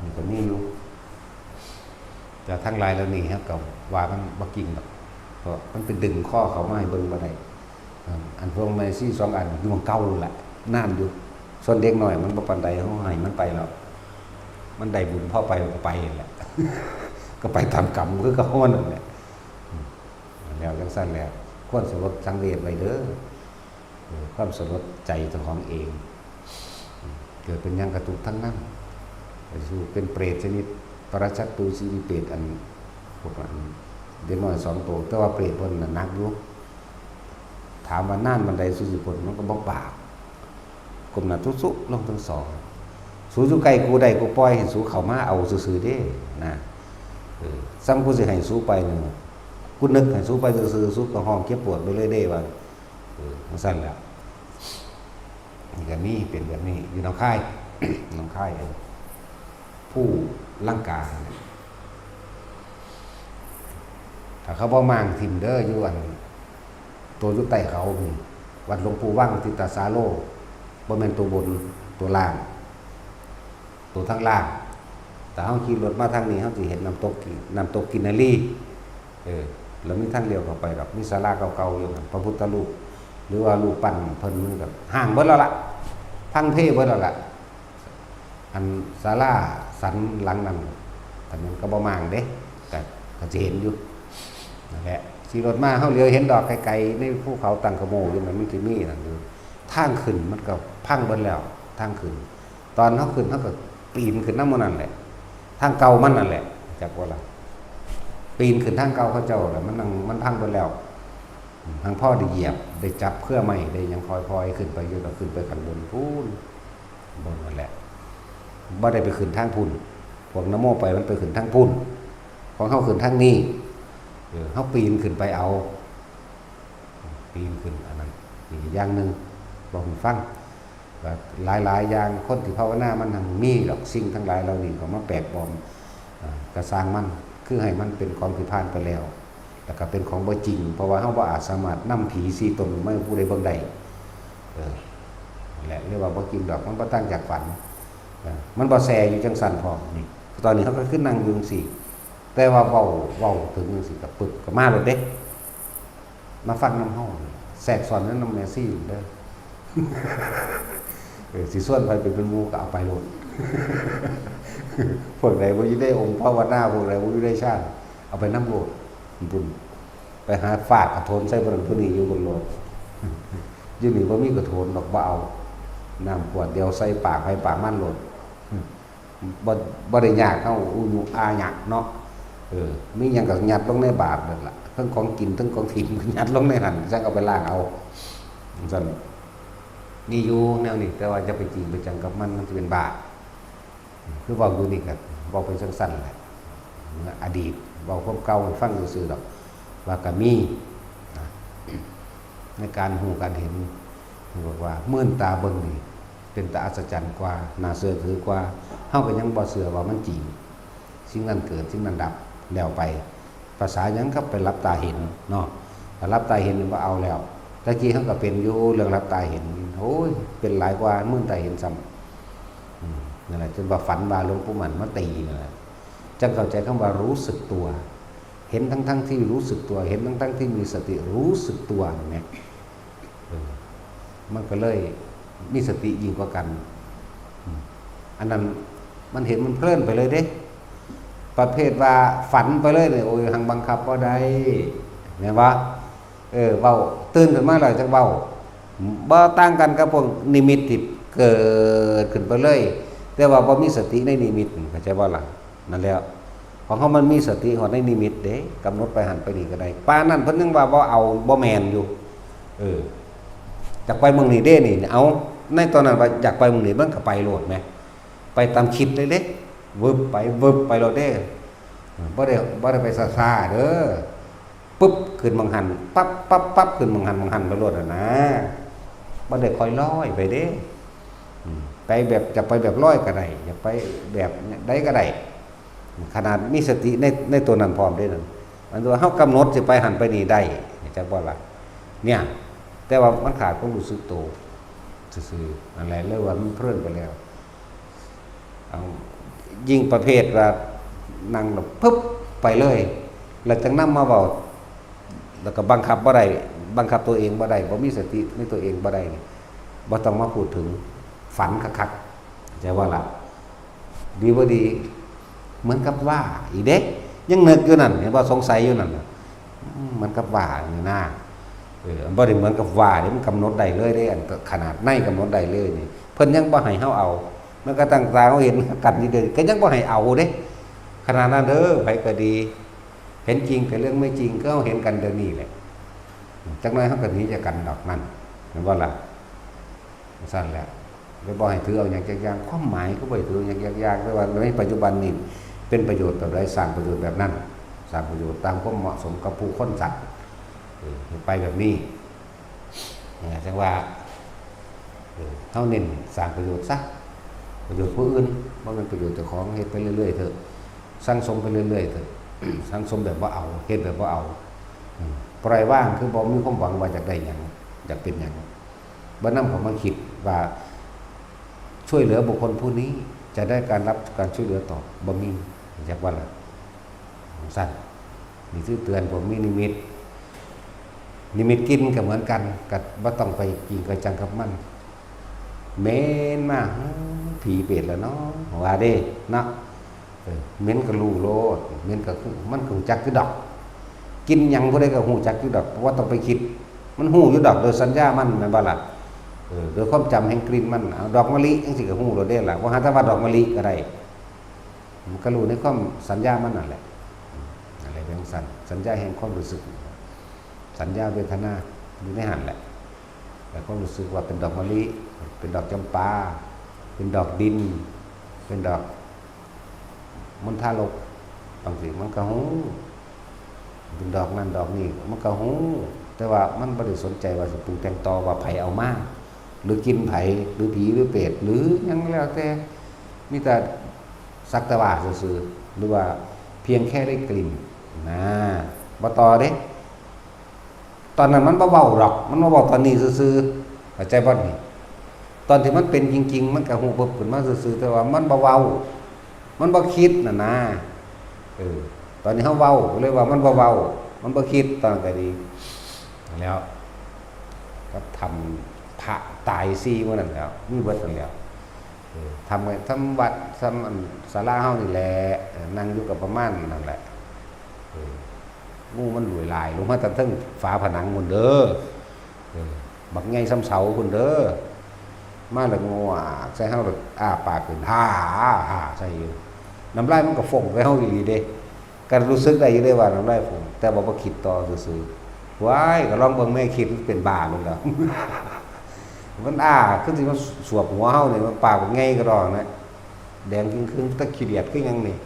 A: มันก็มีอยู่แต่ทั้งลายแล้วนี่ครับกับว่ามันบักกิ่งแบบเพราะมันเป็นดึงข้อเขามาให้เบิ่งมาได้อันพวกไมซี่2 อันอยู่มันเก่าแหละน้ำอยู่ส่วนเด็กหน่อยมันบ่ปานใดเฮาให้มันไปแล้วมันได้บุญพ่อไปก็ไปแหละ ก็ไปตามกรรมคือเขาว่านั่นแหละแล้วจังซั่นแล้วควรสลดสังเวชไว้เด้อความสลดใจเจ้าของเองเกิดเป็นยังกระตุกทั้งนั้นสู่เป็นเปรตชนิดปรชัตตูสีเปรตอันพวกอันเด็กน้อย2 ตัวแต่ว่าเปรตเพิ่นน่ะหนักอยู่ถามว่าน่านบันไดสุสิผลมันก็บ่ปากกลมหน้าทุกๆลงทั้งสองสู้อยู่ใกล้กูได้กูปล่อยให้สู้เข้ามาเอาซื่อๆเด้นะซ้ำกูสิให้สู้ไปนึงกูนึกให้สู้ไปซื่อๆสู้ก็ห้องเก็บปวดไปเลยเด้ว่ามันสั่นแหละนี่ก็มีเป็นแบบนี้อยู่หนองคาย หนองคายผู้ร่างกายถ้าเขาบ่มางทิมเด้ออยู่อันตัวยุใต้เขาวัดหลวงปู่ว่างทิตาสาโลบ่แม่นตัวบนตัวล่างตัวทั้งล่างแต่เฮาขี่รถมาทางนี้เฮาสิเห็นน้ำตกกินนารีแล้วมีทางเลี้ยวเข้าไปกับมีศาลาเก่าๆอยู่พระพุทธรูปหรือว่ารูปปั้นเพิ่นมันก็ห่างเบิดแล้วล่ะพังเทเบิดแล้วล่ะอันศาลาสันหลังนั้นแต่มันก็บ่มางเด้แต่ก็จะเห็นอยู่นั่นแหละขี่รถมาเฮาเลี้ยวเห็นดอกไกลๆในภูเขาตังขโมอยู่มันสิมีนั่นอยู่ทางขึ้นมันก็พังเบิดแล้วทางขึ้นตอนเฮาขึ้นเฮาก็ปีนขึ้นนำมันนั่นแหละทางเก่ามันนั่นแหละจักว่าล่ะปีนขึ้นทางเก่าเขาเจ้าแล้วมันพังเบิดแล้วทางพ่อได้เหยียบได้จับเครื่องใหม่ได้ยังคอยๆขึ้นไปอยู่แล้วขึ้นไปข้างบนพูนบนนั่นแหละบ่ได้ไปขึ้นทางพุ่นพวกนโมไปมันไปขึ้นทางพุ่นของเฮาขึ้นทางนี้เฮาปีนขึ้นไปเอาปีนขึ้นอันนั้นอีกอย่างนึงบ่ฮู้ฟังว่าหลายๆอย่างคนที่ภาวนามันทั้งมีดอกสิ่งทั้งหลายเหล่านี้ก็มาแปลกปลอมก็สร้างมันคือให้มันเป็นของที่ผ่านไปแล้วแล้วก็เป็นของบ่จริงเพราะว่าเฮาบ่อาจสามารถนำผี4 ตนมาให้ผู้ใดเบิ่งได้นั่นแหละเรียกว่าบ่จริงดอกมันบ่ตั้งจากฝันมันบ่แซ่อยู่จังซั่นพร้อมนี่ตอนนี้เฮาก็ขึ้นนั่งอยู่จังซี่แต่ว่าเว้าถึงจังซี่ก็ปึกก็มาโลดเด้มาฟังนำเฮาแทรกซ้อนนั้นนำแม่ซี่อยู่เด้อสิส่วนไปเป็นหมู่ก็เอาไปโลด พวกใดบ่อยู่ได้องค์ภาวนาพวกใดบ่อยู่ได้ชาติเอาไปนำโลดบุญไปหาฟาดกระโทนใส่บ่นั้นผู้นี้อยู่บนโลด อยู่นี่บ่มีกระโทนดอกบ่เอาน้ำขวดเดียวใส่ปากให้ปากมันโลดบ่ได้ยากเฮาอุยุอาหยักเนาะมีหยังก็ยัดลงในบาตรนั่นล่ะทั้งของกินทั้งของถิ่มยัดลงในหั่นจังเอาไปล้างเอาซั่นนี่อยู่แนวนี้แต่ว่าจะไปจริงไปจังกับมันสิเป็นบาปคือเว้าอยู่นี่ก็เว้าไปสั้นๆแหละอดีตเว้าความเก่าให้ฟังซื่อๆดอกว่าก็มีในการหูการเห็นบอกว่าเมื่อนตาเบิ่งนี่เป็นตาอัศจรรย์กว่าน่าเชื่อถือกว่าเฮาก็ยังบ่เชื่อว่ามันจริงสิ่งนั้นเกิดสิ่งนั้นดับแล้วไปภาษาหยังครับไปรับตาเห็นเนาะถ้ารับตาเห็นบ่เอาแล้วตะกี้เฮาก็เป็นอยู่เรื่องรับตาเห็นโอ้ยเป็นหลายกว่ามื่นตาเห็นซ้ำนั่นแหละจนว่าฝันว่าหลวงปู่หมันมาตีนั่นแหละจังเข้าใจคำว่ารู้สึกตัวเห็นทั้งที่รู้สึกตัวเห็นทั้งที่มีสติรู้สึกตัวเนี่ยมันก็เลยมีสติยิ่งกว่ากันอันนั้นมันเห็นมันเพลินไปเลยเด้ประเภทว่าฝันไปเลยเนี่ยโอ้ยหังบังคับบ่ได้แม่นบ่เว้าตื่นขึ้นมาแล้วจังเว้าบ่ต่างกันกับพวกนิมิตที่เกิดขึ้นไปเลยแต่ว่าบ่มีสติในนิมิตเข้าใจบ่ล่ะนั่นแหละของเขามันมีสติฮอดในนิมิตเด้กำหนดไปหันไปนี่ก็ได้ป้านั่นเพิ่นยังว่าบ่เอาบ่แม่นอยู่อยากไปเมืองนี้เด้นี่เอาในตอนนั้นว่าอยากไปเมืองนี้มันก็ไปโลดแหมไปตามคิดเลยเด้วึบไปโลดเด้บ่ได้ไปซ่าๆเด้อ ปุ๊บขึ้นบางหันปั๊บปั๊บปั๊บขึ้นบางหันไปรวดนะบ่ได้คอยร้อยไปเด้ไปแบบจะไปแบบร้อยก็ได้จะไปแบบได้ก็ได้ขนาดมีสติในตัวนั้นพร้อมได้นั่นมันตัวเฮากำหนดสิไปหันไปนี่ได้จักบ่ล่ะเนี่ยแต่ว่ามันขาดความรู้สึกตัวซื่อๆอะไรเลยว่ามันเพลินไปแล้วเอายิ่งประเภทว่านั่งแบบปึ๊บไปเลยแล้วจังนำมาเว้าแล้วก็บังคับบ่ได้บังคับตัวเองบ่ได้บ่มีสติในตัวเองบ่ได้บ่ต้องมาพูดถึงฝันคักๆใจว่าล่ะดีบ่ดีเหมือนกับว่าอีเด็กยังนึกอยู่นั่นเห็นบ่สงสัยอยู่นั่นเหมือนกับว่านี่นะบ่ได้เหมือนกับว่านี่มันกำหนดได้เลยได้อันขนาดในกำหนดได้เลยนี่เพิ่นยังบ่ให้เฮาเอามันก็ต่างๆเฮาเห็นกันนี่เด้อก็ยังบ่ให้เอาเด้ขนาดนั้นเด้อไผก็ดีเห็นจริงแต่เรื่องไม่จริงก็เห็นกันเดี๋ยวนี้แหละจักหน่อยเฮาก็หนีจากกันดอกนั่นเห็นบ่ล่ะซั่นแหละเลยบ่ให้ถือเอาอย่างอย่างความหมายก็บ่ให้ถืออย่างแต่ว่าในปัจจุบันนี้เป็นประโยชน์แบบใดสร้างประโยชน์แบบนั้นสร้างประโยชน์ตามความเหมาะสมกับผู้คนสัตว์ไปแบบนี้เนี่ยจังว่าเฮาเน้นสร้างประโยชน์ซะประโยชน์ผู้อื่นบ่แม่นประโยชน์เจ้าของเฮ็ดไปเรื่อยๆเถอะสั่งสมไปเรื่อยๆเถอะสั่งสมแบบบ่เอาเฮ็ดแบบบ่เอาปล่อยว่างคือบ่มีความหวังว่าอยากได้หยังอยากเป็นหยังบ่นำเข้ามาคิดว่าช่วยเหลือบุคคลผู้นี้จะได้การรับการช่วยเหลือตอบบ่มีจากว่าล่ะสั่นนี่คือเตือนผมมีนิมิตกินก็เหมือนกันก็บ่ต้องไปกินกระจังกับมันเม้นมาผีเป็ดแล้วเนาะว่าเด้เนาะเม้นก็รู้โลดเม้นก็คือมันคือจักคือดอกกินหยังบ่ได้ก็ฮู้จักอยู่ดอกเพราะว่าต้องไปคิดมันฮู้อยู่ดอกโดยสัญญามันแม่นบ่ล่ะโดยความจำแห่งกลิ่นมันดอกมะลิจังซี่ก็ฮู้โลดเด้ล่ะว่าหาแต่ว่าดอกมะลิก็ได้มันก็รู้ในความสัญญามันนั่นแหละอะไรเป็นสัญญาแห่งความรู้สึกสัญญาเวทนาอยู่ในหันแหละแต่ความรู้สึกว่าเป็นดอกมะลิเป็นดอกจำปาเป็นดอกดินเป็นดอกมณฑาลกบางทีมันก็ฮู้เป็นดอกนั่นดอกนี้มันก็ฮู้แต่ว่ามันบ่ได้สนใจว่าสิปรุงแต่งต่อว่าไผเอามาหรือกินไผหรือผีหรือเปรตหรือหยังแล้วแต่มีแต่สักแต่ว่าซื่อๆหรือว่าเพียงแค่ได้กลิ่นนะบ่ต่อเด้ตอนนั้นมันบ่เว้าหรอกมันมาบอกตอนนี้ซื่อๆเข้าใจบ่นี่ตอนที่มันเป็นจริงๆมันก็ฮู้ปึ๊บขึ้นมาซื่อๆแต่ว่ามันบ่เว้ามันบ่คิดน่ะนะตอนนี้เฮาเว้าเลยว่ามันบ่เว้ามันบ่คิดตอนก็ดีแล้วก็ทำพระตาย4มื้อนั้นแล้วมีเบิดนั่นแล้วทำไว้ทำวัดทำศาลาเฮานี่แหละนั่งอยู่กับประมาณนั่นแหละงูมันหลวยลายลงมาตั้งแต่ฝาผนังพุ่นเด้อบักใหญ่ซ้ำเสาพุ่นเด้อมาแล้วงัวใส่เฮาแล้วอ้าปากขึ้นฮ่าใส่อยู่น้ำลายมันก็ฟงไปเฮาอีหลีเด้ก็รู้สึกได้อยู่เด้ว่าน้ำลายฟงแต่บ่คิดต่อซื่อๆว้ายก็ลองเบิ่งแม่คิดเป็นบ้าลงแล้วมันคือสิมาสวบหัวเฮานี่มันปากบักใหญ่ก็ดอกนะแดงครึ่งๆตะขี้เดียดคือหยังนี่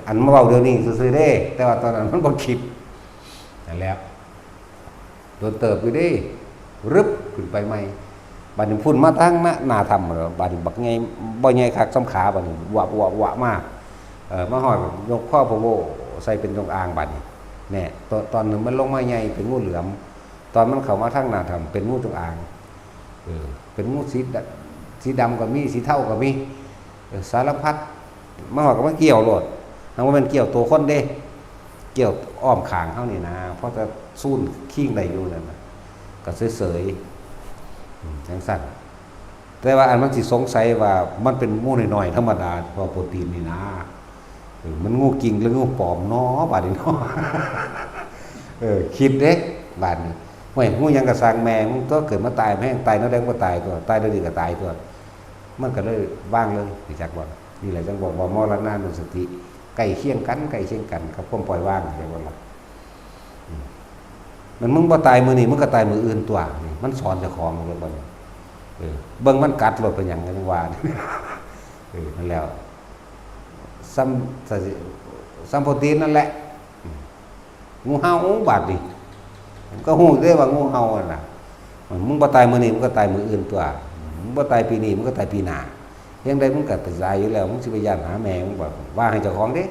A: อันมาเว้าเดี๋ยวนี้ซื่อๆเด้แต่ว่าตอนนั้นมันบ่คิดนั่นแหละโดนเติบอยู่เด้รึบขึ้นไปใหม่บัดนี้พุ่นมาทางหน้าถ้ำแล้วบัดนี้บักใหญ่บ่ใหญ่คักสำขาบัดนี้วะมามาห้อยยกข้อพะโวใส่เป็นจงอางบัดนี้แน่ตอนนึงมันลงมาใหญ่เป็นงูเหลือมตอนมันเข้ามาทางหน้าถ้ำเป็นงูจงอางเป็นงูสีดำก็มีสีเทาก็มีสารพัดมาหอกก็มาเกี่ยวโลดทั้งว่ามันเกี่ยวตัวคนเด้เกี่ยวอ้อมขางเฮานี่นะเพราะจะสู้ขิ้งได้อยู่นั่นน่ะก็เสยๆจังซั่นแต่ว่าอันมันสิสงสัยว่ามันเป็นงูน้อยๆธรรมดาเพราะโปรตีนนี่นะมันงูกิ่งหรืองูปลอมเนาะบาดนี้เนาะคิดเด้บาดนี้ห้วยงูหยังก็สร้างแม่มึงตัวเกิดมาตายแม่งตายเนาะแดงบ่ตายตัวตายแล้วดีก็ตายตัวมันก็เลยว่างเลยสิจักว่านี่แหละจังบอกว่ามรณะนุสติใกล้เคียงกันกับความปล่อยว่างใช่บ่ล่ะมันมึงบ่ตายมื้อนี้มึงก็ตายมื้ออื่นตัวนี่มันสอนเจ้าของเลยบ่เบิ่งมันกัดรถเป็นหยังจังว่านั่นแล้วซ้ำโปรตีนนั่นแหละ งูเห่าบาดนี่ก็ฮู้ได้ว่างูเห่าน่ะมึงบ่ตายมื้อนี้มึงก็ตายมื้ออื่นตัวมึงบ่ตายปีนี้มึงก็ตายปีหน้ายังไดมึงก็ตายอยู่แล้วมึงสิไปย่านหาแม่มึงบ่ว่าให้เจ้าของเด้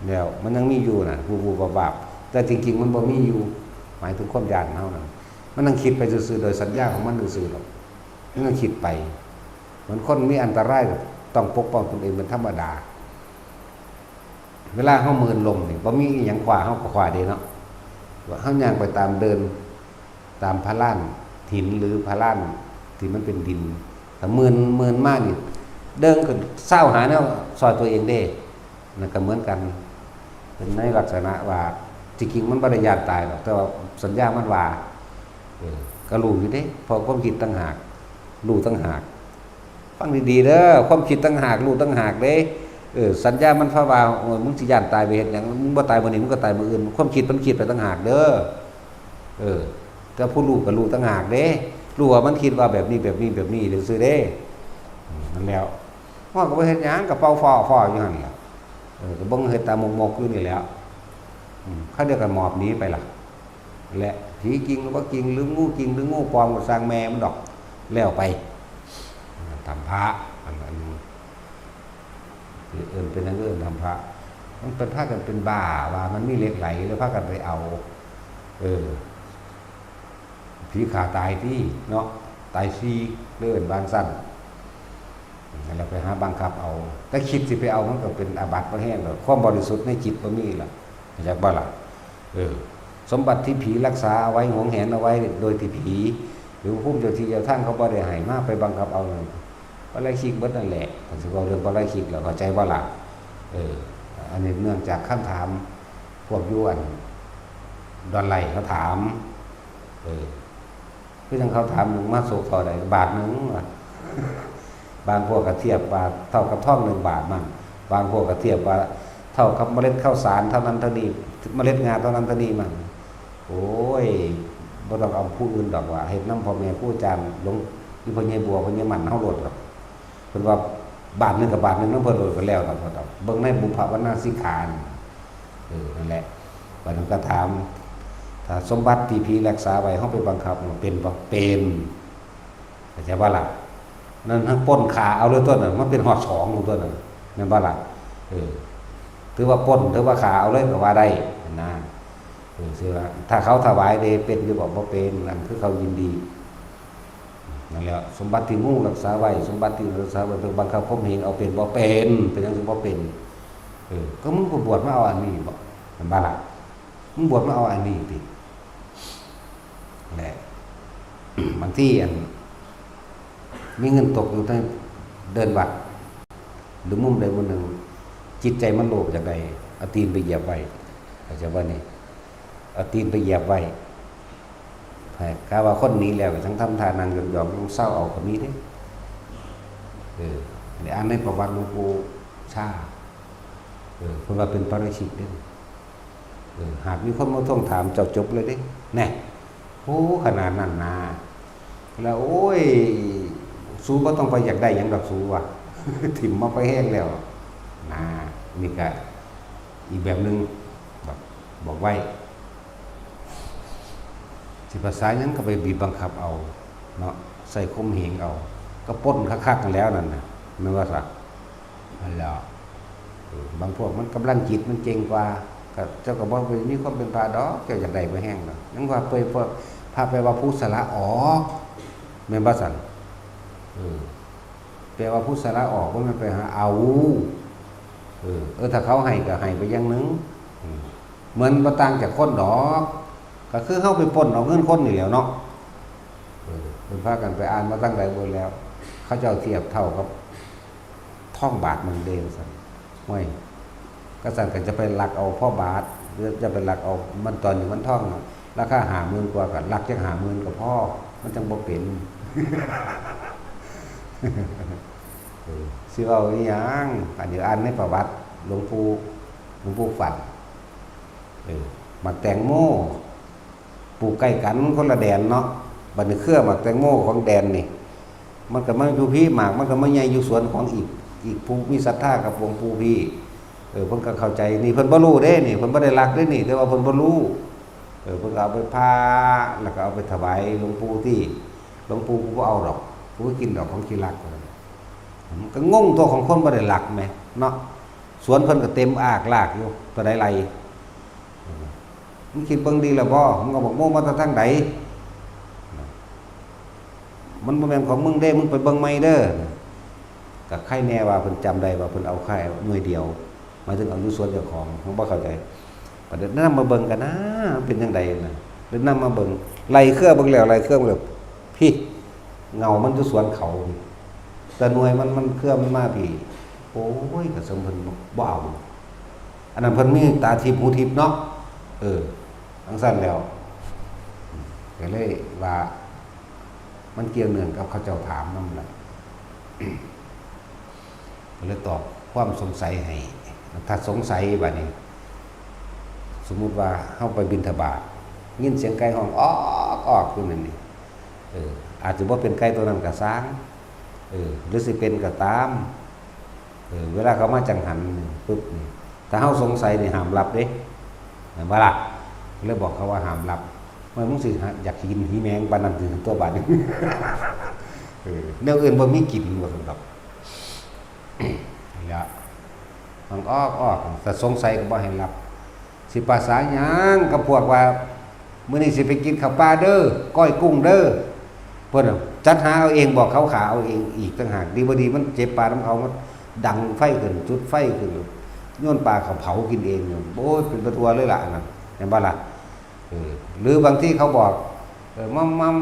A: แล้วมันยังมีอยู่น่ะบูบาบแต่จริงๆมันบ่มีอยู่หมายถึงความย่านเฮานั่นมันนั่งคิดไปซื่อๆโดยสัญญาของมันซื่อๆหรอกมันนั่งคิดไปมันคนมีอันตรายต้องปกป้องตนเองเป็นธรรมดาเวลาเฮามืนลงนี่บ่มีหยังขวาเฮาก็ขวาเด้เนาะว่าเฮาย่างไปตามเดินตามพระลานหินหรือพระลานที่มันเป็นดินแต่มืนมากนี่เดินก็เศร้าหาแนวซอยตัวเองได้นั่นก็เหมือนกันเป็นในลักษณะว่าจริงๆมันบ่ได้ญาติตายหรอกแต่ว่าสัญญามันว่าก็รู้อยู่เด้พอความคิดต่างหากรู้ต่างหากฟังดีๆเด้อความคิดต่างหากรู้ต่างหากเด้สัญญามันพาว่ามึงสิญาติตายไปเฮ็ดหยังมึงบ่ตายมื้อนี้มึงก็ตายมื้ออื่นความคิดมันคิดไปต่างหากเด้อแต่ผู้รู้ก็รู้ต่างหากเด้รู้ว่ามันคิดว่าแบบนี้ซื่อเด้นั่นแล้วฮอดก็บ่เฮ็ดหยังก็เป่าฟ้ออยู่หั่นล่ะก็เบิ่งเฮ็ดตามมกๆอยู่นี่แหล้วเขาเดียวกันหมอบหนีไปล่ะและผีจริงหรือบ่จริงหรืองูจริงหรืองูปลอมก็สร้างแม่มันดอกแล้วไปทำพระอันนั้นเป็นอย่างอื่นทำพระมันเป็นพระกันเป็นบ้าว่ามันมีเหล็กไหลแล้วพระกันไปเอาผีขาตายที่เนาะตายซีเลื่อนบางสั้นแล้วไปหาบังคับเอาถ้าคิดสิไปเอามันก็เป็นอาบัติบ่แห้งแล้วความบริสุทธิ์ในจิตบ่มีล่ะอยากบ่ล่ะสมบัติที่ผีรักษาเอาไว้หวงแหนเอาไว้โดยที่ผีหรือผู้เจ้าที่เจ้าทางเขาบ่ได้ให้มาไปบังคับเอานั่นบ่ไล่คิกเบิดนั่นแหละถ้าสิเว้าเรื่องบ่ไล่คิกแล้วเข้าใจบ่ล่ะอันนี้เนื่องจากคำถามพวกอยู่อันดอนไหลเขาถามคือจังเขาถามหนึงมาโศกเท่าใดบาทนึงว่าบางพวกก็เทียบว่าเท่ากับทอง1 บาทมั่งบางพวกก็เทียบว่าเท่ากับเมล็ดข้าวสารเท่านั้นเท่านี้เมล็ดงาเท่านั้นเท่านี้มั่งโอ้ยบ่ต้องเอาผู้อื่นดอกว่าเฮ็ดนำพ่อแม่ผู้อาจารย์หลวงอีพ่อใหญ่บัวพ่อใหญ่มันเฮาโลดดอกเพิ่นว่าบาทนึงกับบาทนึงนำเพิ่นโลดก็แล้วดอกเบิ่งในบุพวรรณสิกขานั่นแหละบัดนั้นก็ถามถ้าสมบัติที่ผีรักษาไว้เฮาไปบังคับมันเป็นบ่เป็นเข้าใจบ่ล่ะนั่นทั้งป้นขาเอาเลยต้นน่ะมันเป็นฮอด2ของต้นน่ะแม่นบ่ล่ะถือว่าป้นถือว่าขาเอาเลยก็ว่าได้นะคือว่าถ้าเขาถวายได้เป็นหรือบ่เป็นนั่นคือเขายินดีนั่นแหละสมบัติที่งูรักษาไว้สมบัติที่รักษาไว้เป็นบังคับข่มเหงเอาเป็นบ่เป็นจังซี่บ่เป็นก็มึงบวชมาเอาอันนี้บ่แม่นบ่ล่ะมึงบวชมาเอาอันนี้ติแหละบางทีมีเงินตกอยู่ในเดินวัดหรือมุมใดมุมหนึ่งจิตใจมันโลภจากใดเอาตีนไปเหยียบไว้เข้าใจว่านี่เอาตีนไปเหยียบไว้กะว่าคนนี้แล้วทั้งทำทานังยอมๆเศร้าเอาก็มีเด้ในอันในประวัติหลวงปู่ชาเพิ่นว่าเป็นปาราชิกเด้หากมีคนมาทวงถามเจ้าจบเลยเด้แน่โอ้ขนาดนั้นนะแล้วโอ้ยสู้บ่ต้องไปอยากได้หยังดอกสู้ว่ะ ถิ่มมาไปแห้งแล้วนะนี่ก็อีกแบบนึงบอกไว้สิภาษาหยังก็ไปบีบบังคับเอาเนาะใส่ข่มเหงเอาก็ป้นคักๆกันแล้วนั่นน่ะแม่นว่าซะนั่นแหละบางพวกมันกำลังจิตมันเก่งกว่าก็เจ้าก็บ่มีความเป็นพระดอกเจ้าอยากได้บ่แห้งดอกยังว่าเปยพวกพาไปว่าผู้สละออกแม่นบ่ซั่นแปลว่าผู้สละออกบ่แม่นไปหาเอาถ้าเขาให้ก็ให้ไปอย่างนึงเหมือนบ่ต่างจากคนดอกก็คือเฮาไปปล้นเอาเงินคนนี่แหล้วเนาะเพิ่นพากันไปอ่านมาตั้งหลายบทแล้วเขาเจ้าเทียบเท่ากับทองบาทนึงเด้อซั่นห้วยก็สั่นก็จะไปลักเอาพ่อบาทหรือจะไปลักเอามันตอนนี้มันทองราคา 50,000 กว่าก็ลักจัก 50,000 ก็พอมันจังบ่เป็นสิเอาอีหยังอันนี้อ่านในประวัติหลวงปู่ฝันหมักแตงโมปลูกใกล้กันคนละแดนเนาะบัดนี้เครือหมักแตงโมของแดนนี่มันก็มาอยู่พี่หมากมันก็มาใหญ่อยู่สวนของอีกผู้มีศรัทธากับหลวงปู่พี่ เพิ่นก็เข้าใจนี่เพิ่นบ่รู้เด้นี่เพิ่นบ่ได้รักเด้นี่แต่ว่าเพิ่นบ่รู้เพิ่นก็เอาไปพาแล้วก็เอาไปถวายหลวงปู่ที่หลวงปู่กูบ่เอาดอกกูก็กินดอกของที่รักมันก็งงตัวของคนบ่ได้รักแหมเนาะสวนเพิ่นก็เต็มอากลากอยู่ตัวใดไรมึงคิดเบิ่งดีแล้วบ่มึงก็บอกโมมาแต่ทางใดมันบ่แม่นของมึงเด้มึงไปเบิ่งใหม่เด้อก็ใครแน่ว่าเพิ่นจำได้ว่าเพิ่นเอาแค่หน่วยเดียวหมายถึงเอาอยู่สวนเจ้าของผมบ่เข้าใจประเด็นนำมาเบิ่งกันนะเป็นจังไดน่ะหรือนำมาเบิ่งไล่เครือเบิ่งแล้วไล่เครือแล้วพี่เงามันอยู่สวนเขาแต่หน่วยมันเครือมันมาพี่โอ้ยก็สมเพิ่นบ่เอาอันนั้นเพิ่นมีตาทิพย์หูทิพย์เนาะจังซั่นแล้วก็เลยว่ามันเกี่ยวเนื่องกับเขาเจ้าถามนำล่ะก็เลยตอบความสงสัยให้ถ้าสงสัยบัดนี้สมมุติว่าเฮาไปบิณฑบาตยินเสียงไก่ฮ้องออกอยู่นั่นนี่อาจจะบ่เป็นไก่ตัวนั้นก็สร้างหรือสิเป็นก็ตามเวลาเขามาจังหันปึ๊บนี่ถ้าเฮาสงสัยนี่ห้ามรับเด้เห็นบ่ล่ะเลยบอกเขาว่าห้ามรับมันมึงสิอยากกินหีแมงปานนั้นถึงตัวบาดนี้แนวอื่นบ่มีกินบ่สำหรับนี่ล่ะมันออกแต่สงสัยก็บ่ให้รับสิภาษาหยังกับพวกว่ามื้อนี้สิไปกินข้าวปลาเด้อก้อยกุ้งเด้อเพิ่นจัดหาเอาเองบอกเขาขาเอาเองอีกต่างหากดีบ่ดีมันเจ็บปลาน้ำเขามันดังไฟขึ้นจุดไฟขึ้นโยนปลาเขาเผากินเองโอ้ยเป็นประทัวเลยล่ะนั่นเห็นบ่ล่ะหรือบางที่เขาบอกมัม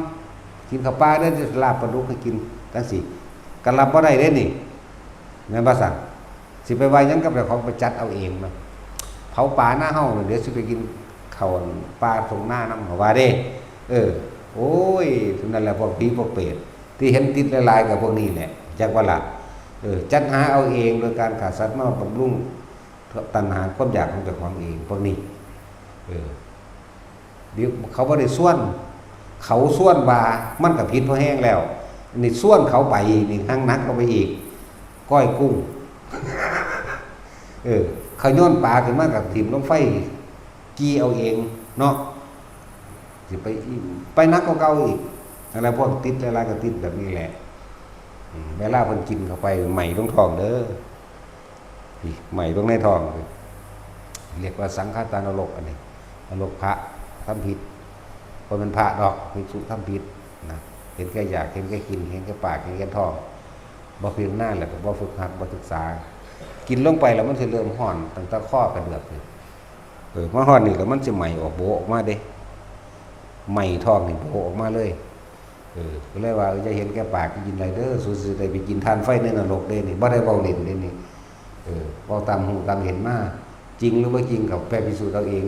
A: กินข้าวปลาเด้อจะลาบปลาดุกให้กินจังซี่ก็รับบ่ได้เด้นี่แม่นบ่ซั่นสิไปว่าหยังกับแต่ของไปจัดเอาเองเนาะเผาปลาหน้าเฮาเดี๋ยวสิไปกินข้าวปลาตรงหน้านำเขาว่าเด้โอ้ยนั่นแหละพวกผีพวกเปรตที่เห็นติดลายๆกับพวกนี้แหละจักว่าล่ะจัดหาเอาเองโดยการฆ่าสัตว์มาบำรุงตัณหาความอยากของเจ้าของเองพวกนี้เดี๋ยวเขาบ่ได้ส่วนเขาส่วนบามันก็ผิดพอแห้งแล้วนี่ส่วนเขาไปนี่หั่งนักเข้าไปอีกก้อยกุ้งเขาโยนปลาขึ้นมากับถิ่มลงไฟกี้เอาเองเนาะสิไปนักเก่าๆอีกอะไรพวกติดอะไรก็ติดแบบนี้แหละเวลาเพิ่นกินเข้าไปใหม่ต้องท้องเด้อใหม่ต้องในท้องเรียกว่าสังฆทานนรกอันนี้นรกพระทำผิดเพราะมันพระดอกมีสุทำผิดนะเห็นแก่อยากเห็นแก่กินเห็นแก่ปากเห็นแก่ท้องบ่เพียงหน้าแหละก็บ่ฝึกหัดบ่ศึกษากินลงไปแล้วมันสิเริ่มฮ้อนตั้งแต่ข้อกระเดือกเลยมาฮ้อนนี่แล้วมันสิใหม่ออกโบออกมาเด้ใหม่ท้องนี่โผล่ออกมาเลยก็เลยว่าจะเห็นแก่ปากกินอะไรเด้อสุดๆได้ไปกินทานไฟในนรกเด้นี่บ่ได้เว้าเล่นเด้นี่เว้าตามหูตามเห็นมาจริงหรือบ่จริงก็แปรพิสูจน์เอาเอง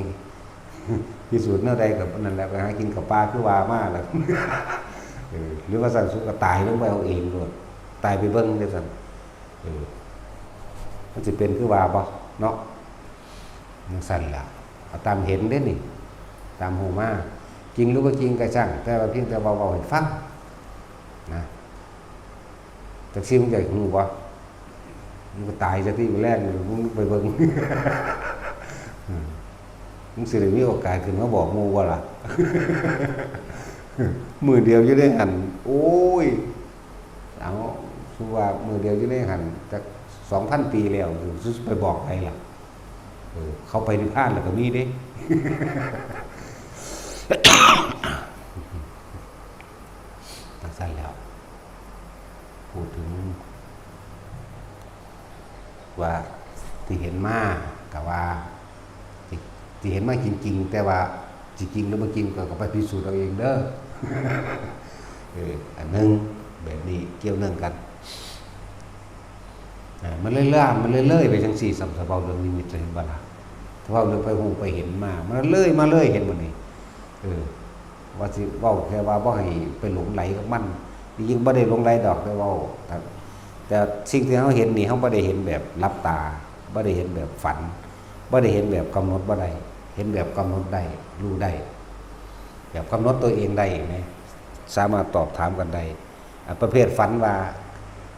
A: พิสูจน์แนวใดก็นั่นแหละไปหากินกับปลาคือว่ามาแล้วหรือว่าสั่นสุกก็ตายลงไปเอาเองโลดตายไปเบิ่งได้ซั่นมันสิเป็นคือว่าบ่เนาะจังซั่นล่ะเอาตามเห็นเด้นี่ตามหูมาจริงหรือว่าจริงก็ช่างแต่ว่าเพียงแต่เบาๆให้ฟังนะจักซี่มึงจะฮู้บ่มึงก็ตายซะที่แรกมึงไปเบิ่งมึงสิได้มีโอกาสขึ้นมาบอกหมู่บ่ล่ะมื้อเดียวอยู่ได้หันโอ้ยเอาคือว่ามื้อเดียวอยู่ได้หันจัก 2,000 ปีแล้วสิไปบอกใครล่ะเขาไปนิพพานแล้วก็มีเด้สั้นแล้วพูดถึงว่าที่เห็นมากับว่าที่เห็นมาจริงๆแต่ว่าจริงหรือไม่จริงก็ไปพิสูจน์เอาเองเด้ออันนึงแบบนี้เกี่ยวเนื่องกันมันเลื่อยไปจังสี่สัมสะเบาเรื่องนิมิตเลยเห็นบ่ล่ะถ้าว่าเรื่องไปหูไปเห็นมามันเลื่อยเห็นบ่นี่ว่าสิเว้าแค่ว่าบ่ให้ไปหลงไหลกับมันยิ่งบ่ได้หลงไหลดอกแต่เว้าแต่สิ่งที่เฮาเห็นนี่เฮาบ่ได้เห็นแบบลับตาบ่ได้เห็นแบบฝันบ่ได้เห็นแบบกำหนดบ่ได้เห็นแบบกำหนดได้รู้ได้แบบกำหนดตัวเองได้ไหมสามารถตอบถามกันได้ประเภทฝันว่า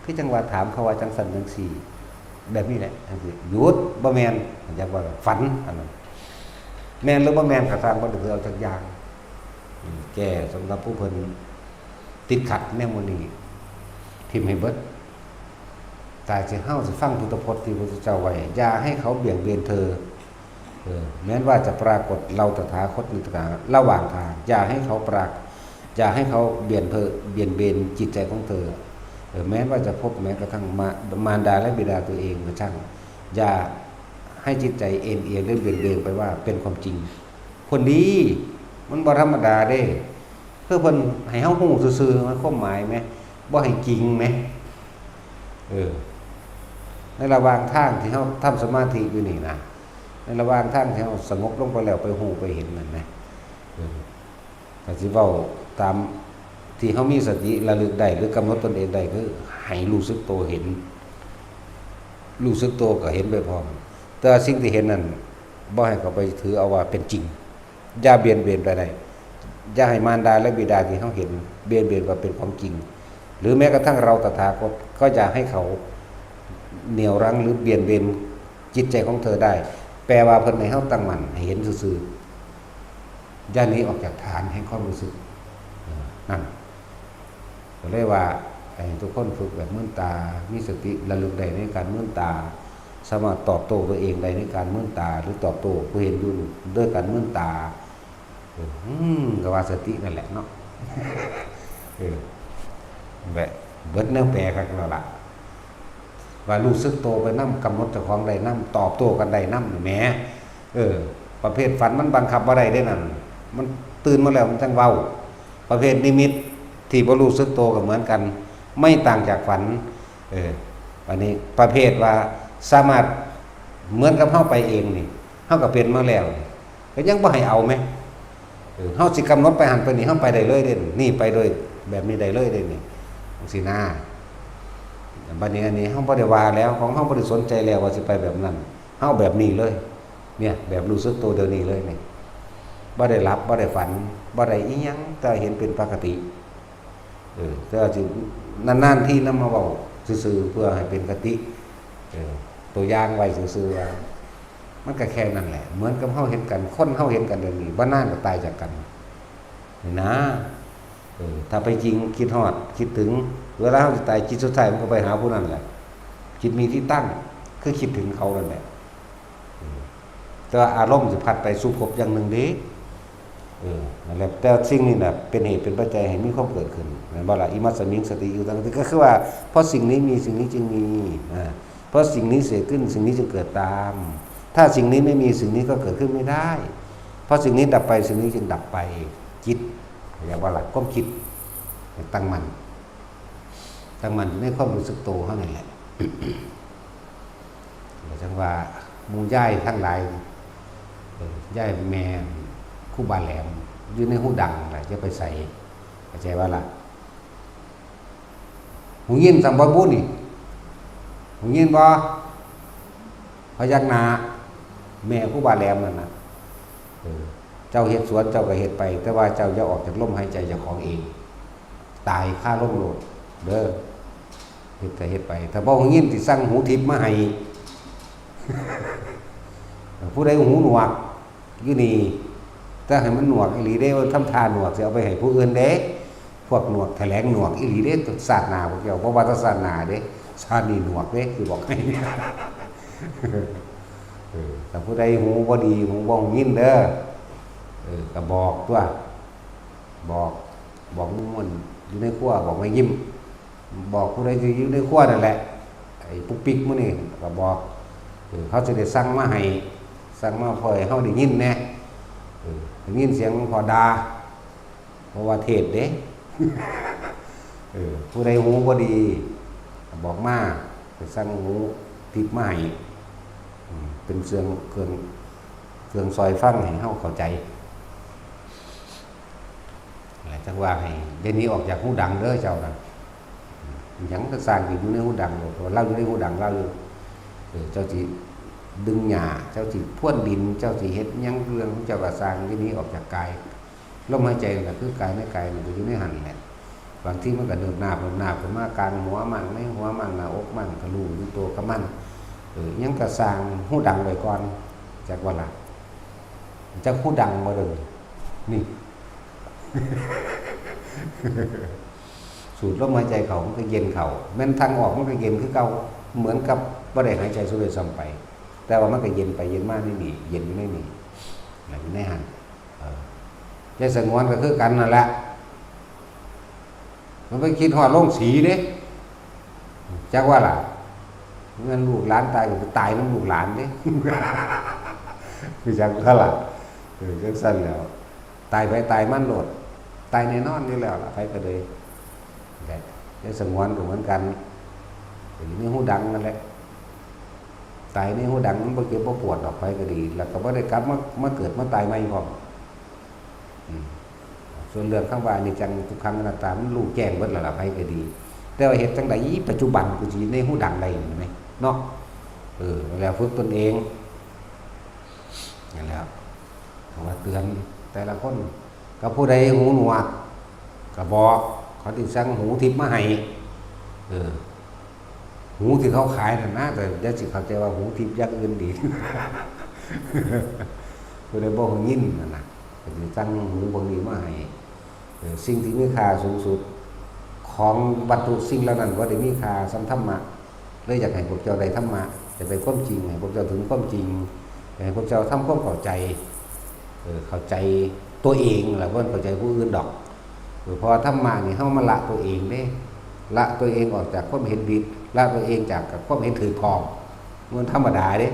A: คือจังว่าถามเขาว่าจังซั่นจังซี่ แบบนี้แหละหยุดบ่แมนอยากว่าฝันอันนั้นแมนหรือบ่แมนกระทางบ่ได้เอาจักอย่างแก้สำหรับผู้เพิ่นติดขัดแนวนี้ทิมให้เบิดตายสิเฮาสิฟังพุทธพจน์ที่พระพุทธเจ้าไว้อย่าให้เขาเบี่ยงเบนเธอแม้ว่าจะปรากฏเราตถาคตในทางระหว่างทางอย่าให้เขาอย่าให้เขาเบี่ยงเบนจิตใจของเธอแม้ว่าจะพบแม้กระทั่งมารดาและบิดาตัวเองก็ช่างอย่าให้จิตใจเอ็นเอียงหรือเบี่ยงเบนไปว่าเป็นความจริงคนดีมันบ่ธรรมดาเด้เพื่อเพิ่นให้เฮาฮู้ซื่อๆมันความหมายมั้ยบ่ให้จริงมั้ยในระหว่างทางที่เฮาทำสมาธิอยู่นี่นะในระหว่างทางที่เฮาสงบลงไปแล้วไปฮู้ไปเห็นนั่นนะก็สิเว้าตามที่เฮามีสติระลึกได้หรือกำหนดตนเองได้คือให้รู้สึกตัวเห็นรู้สึกตัวก็เห็นไปพร้อมแต่สิ่งที่เห็นนั้นบ่ให้เขาไปถือเอาว่าเป็นจริงอย่าเบียนเบนไปได้อย่าให้มารดาและบิดาที่เฮาเห็นเบียนเบนว่าเป็นความจริงหรือแม้กระทั่งเราตถาคตก็อย่าให้เขาเหนี่ยวรั้งหรือเบียนเบนจิตใจของเธอได้แปลว่าเพิ่นให้เฮาตั้งมั่นให้เห็นซื่อๆอย่าหนีออกจากฐานแห่งความรู้สึกนั่นก็เลยว่าให้ทุกคนฝึกแบบมื่นตามีสติระลึกได้ในการมื่นตาสามารถตอบโต้ตัวเองได้ในการมื่นตาหรือตอบโต้ผู้เห็นอยู่ด้วยการมื่นตาก็ว่าสตินั่นแหละเนาะแบบเบิดแนวแปลกันแล้วล่ะว่ารู้สึกโตไปนั่กำหนดเจ้าของใดนั่ตอบโต้กันใดนั่แหมประเภทฝันมันบังคับบ่ได้ได้นั่นมันตื่นมาแล้วมันจังเว้าประเภทนิมิตที่บ่รู้สึกโตก็เหมือนกันไม่ต่างจากฝันอันนี้ประเภทว่าสามารถเหมือนกับเฮาไปเองนี่เฮาก็เป็นมาแล้วก็ยังบ่ให้เอามั้ยเฮาสิกำหนดไปหันไปนี่เฮาไปได้เลยเด้นี่ไปโดยแบบนี้ได้เลยเด้นี่จังซี่นะบัดนี้อันนี้เฮาบ่ได้ว่าแล้วของเฮาบ่ได้สนใจแล้วว่าสิไปแบบนั้นเฮาแบบนี้เลยเนี่ยแบบรู้สึกตัวเดี๋ยวนี้เลยนี่บ่ได้หลับบ่ได้ฝันบ่ได้อีหยังแต่เห็นเป็นปกติแต่สินานๆที่นำมาเว้าซื่อๆเพื่อให้เป็นคติตัวอย่างไว้ซื่อๆมันก็แค่นั้นแหละเหมือนกับเฮาเห็นกันคนเฮาเห็นกันเดี๋ยวนี้บ่นานก็ตายจากกันนี่นะถ้าไปจริงคิดฮอดคิดถึงเวลาเฮาสิตายจิตสุดท้ายมันก็ไปหาผู้นั้นแหละจิตมีที่ตั้งคือคิดถึงเขานั่นแหละแต่อารมณ์สิพัดไปสู่ภพอย่างหนึ่งเด้นั่นแหละแต่สิ่งนี้น่ะเป็นเหตุเป็นปัจจัยให้มีความเกิดขึ้นแม่นบ่ล่ะอิมัสสมิงสติอยู่ตั้งก็คือว่าเพราะสิ่งนี้มีสิ่งนี้จึงมีเพราะสิ่งนี้เกิดขึ้นสิ่งนี้จึงเกิดตามถ้าสิ่งนี้ไม่มีสิ่งนี้ก็เกิดขึ้นไม่ได้เพราะสิ่งนี้ดับไปสิ่งนี้จึงดับไปจิตอย่างว่าล่ะความคิดตั้งมั่นในความรู้สึกตัวเท่านั้นแหละจังว่าหมู่ย่ายทั้งหลายย่ายแม่ครูบาแหลมอยู่ในหูดังแหละจะไปใส่เข้าใจว่าล่ะหูยินสัมบ่บุนี่หูยินบ่พยักหน้าแม่ครูบาแหลมนั่นน่ะเจ้าเฮ็ดสวนเจ้าก็เฮ็ดไปแต่ว่าเจ้าอย่าออกจากลมหายใจเจ้าของเองตายค่าลมโลดเด้อเฮ็ดก็เฮ็ดไปถ้าบ่หูยินสิสั่งหูทิพย์มาให้ ผู้ใดหูหนวกอยู่นี่ถ้าให้มันหนวกอีหลีเด้ว่าทำทานหนวกสิเอาไปให้ผู้อื่นเด้พวกหนวกแถลงหนวกอีหลีเด้ศาสนาพวกเจ้าบ่ว่าศาสนาเด้ชาตินี้หนวกเด้คือบอกให้เนี่ยแต่ผู้ใดหูบ่ดีหูบ่ยินเด้อก็บอกตัวบอกมันอยู่ในครัวบอกไม่ยิ้มบอกผู้ใดที่อยู่ในครัวนั่นแหละไอ้ปุ๊กปิ๊กมื้อนี้ก็บอกเขาจะได้สั่งมาให้สั่งมาพอให้เฮาได้ยินแน่ได้ยินเสียงหลวงพ่อดาเพราะว่าเทศเด้ผู้ใดหูบ่ดีบอกมาไปสั่งหูทิพย์มาให้เป็นเครื่องซอยฟังให้เฮาเข้าใจจังว่าให้เดี๋ยวนี้ออกจากหูดังเด้อเจ้าน่ะหยังก็สร้างอยู่ในหูดังเพราะเราอยู่ในหูดังเราอยู่เจ้าสิดึงหญ้าเจ้าสิพ่นดินเจ้าสิเฮ็ดหยังเรื่องเจ้าก็สร้างที่นี้ออกจากกายลมหายใจก็คือกายในกายมันอยู่ในหันแหละบางทีมันก็เดินหน้าขึ้นมากลางหัวมั่งในหัวมั่งหน้าอกมั่งทะลุอยู่ตัวก็มั่ง ยังกระสร้างหูดังไว้ก่อนจากว่าล่ะจะหูดังมาเลยนี่ สูดลมหายใจเขามันก็เย็นเขาแม้นทางออกมันก็เย็นคือเก่าเหมือนกับบ่ได้หายใจสูดเลยซ้ำไปแต่ว่ามันก็เย็นไปเย็นมากไม่มีเย็นไม่มีอย่างนี้หันใจสงวนก็คือกันนั่นแหละมันไปคิดหอดลงสีเด้จักว่าล่ะเงินลูกหลานตายก็ตายน้ำลูกหลานเด้ คือจักว่าล่ะจังสั้นแล้วตายไปตายมันโหลดตายแน่นอนนี่แล้วล่ะไปก็เลยใจสงวนก็เหมือนกันนี่หูดังนั่นแหละตายนี่หูดังมันบ่เจ็บบ่ปวดออกไปก็ดีแล้วก็บ่ได้กลับมาเกิดมาตายใหม่พร้อมส่วนเรื่องข้างว่านี่จังทุกครั้งอนัตตามันรู้แจ้งเบิดแล้วล่ะไปก็ดีแต่ว่าเหตุจังไดปัจจุบันกูสิในหูดังได้เห็นมั้ยเนาะแล้วฝึกตนเองนั่นแหละว่าเตือนแต่ละคนก็ผู้ใดหูหนวกก็บอกเขาติสั่งหูทิพย์มาให้หูที่เขาขายน่ะนะแต่เดี๋ยวสิเข้าใจว่าหูทิพย์อย่างอื่นดี ผู้ใดบ่ฮู้ยินนั่นน่ะก็สิสั่งหูพวกนี้มาให้สิ่งที่มีค่าสูงสุดของวัตถุสิ่งเหล่านั้นบ่ได้มีค่าสัมธรรมะเลยอยากให้พวกเจ้าได้ธรรมะจะเป็นความจริงให้พวกเจ้าถึงความจริงให้พวกเจ้าทำความเข้าใจเข้าใจตัวเองแหละบ่เข้าใจผู้อื่นดอกเพราะธรรมะนี่เฮามาละตัวเองเด้ละตัวเองออกจากความเห็นผิดละตัวเองจากความเห็นถือครองมันธรรมดาเด้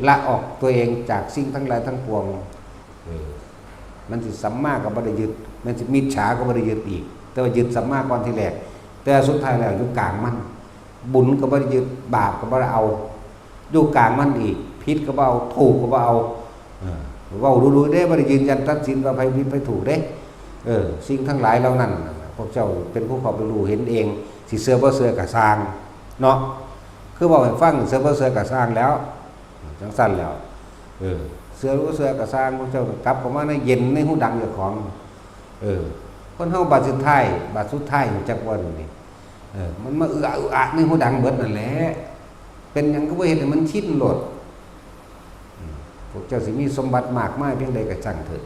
A: ละออกตัวเองจากสิ่งทั้งหลายทั้งปวงมันสิสัมมาก็บ่ได้ยึดมันสิมิจฉาก็บ่ได้ยึดอีกแต่ว่ายึดสัมมาก่อนที่แรกแต่สุดท้ายแล้วอยู่กลางมันบุญก็บ่ได้ยึดบาปก็บ่ได้เอาอยู่กลางมันอีกผิดก็บ่เอาถูกก็บ่เอาเว้าดูๆเด้บ่ได้ยืนยันตัดสินว่าไผผิดไผถูกเด้สิ่งทั้งหลายเหล่านั้นพวกเจ้าเป็นผู้เข้าไปรู้เห็นเองสิเชื่อบ่เชื่อก็สร้างเนาะคือบอกให้ฟังเชื่อบ่เชื่อก็สร้างแล้วจังซั่นแล้วเชื่อรู้เชื่อก็สร้างพวกเจ้ากลับเข้ามาในเย็นในหูดังเจ้าของคนเฮาบาดสุดท้ายจักว่านี่มันมาอึอะในหูดังเบิดนั่นแหละเป็นหยังก็บ่เฮ็ดให้มันชินโลดพวกเจ้าสิมีสมบัติมากมายเพียงใดก็ช่างเถิด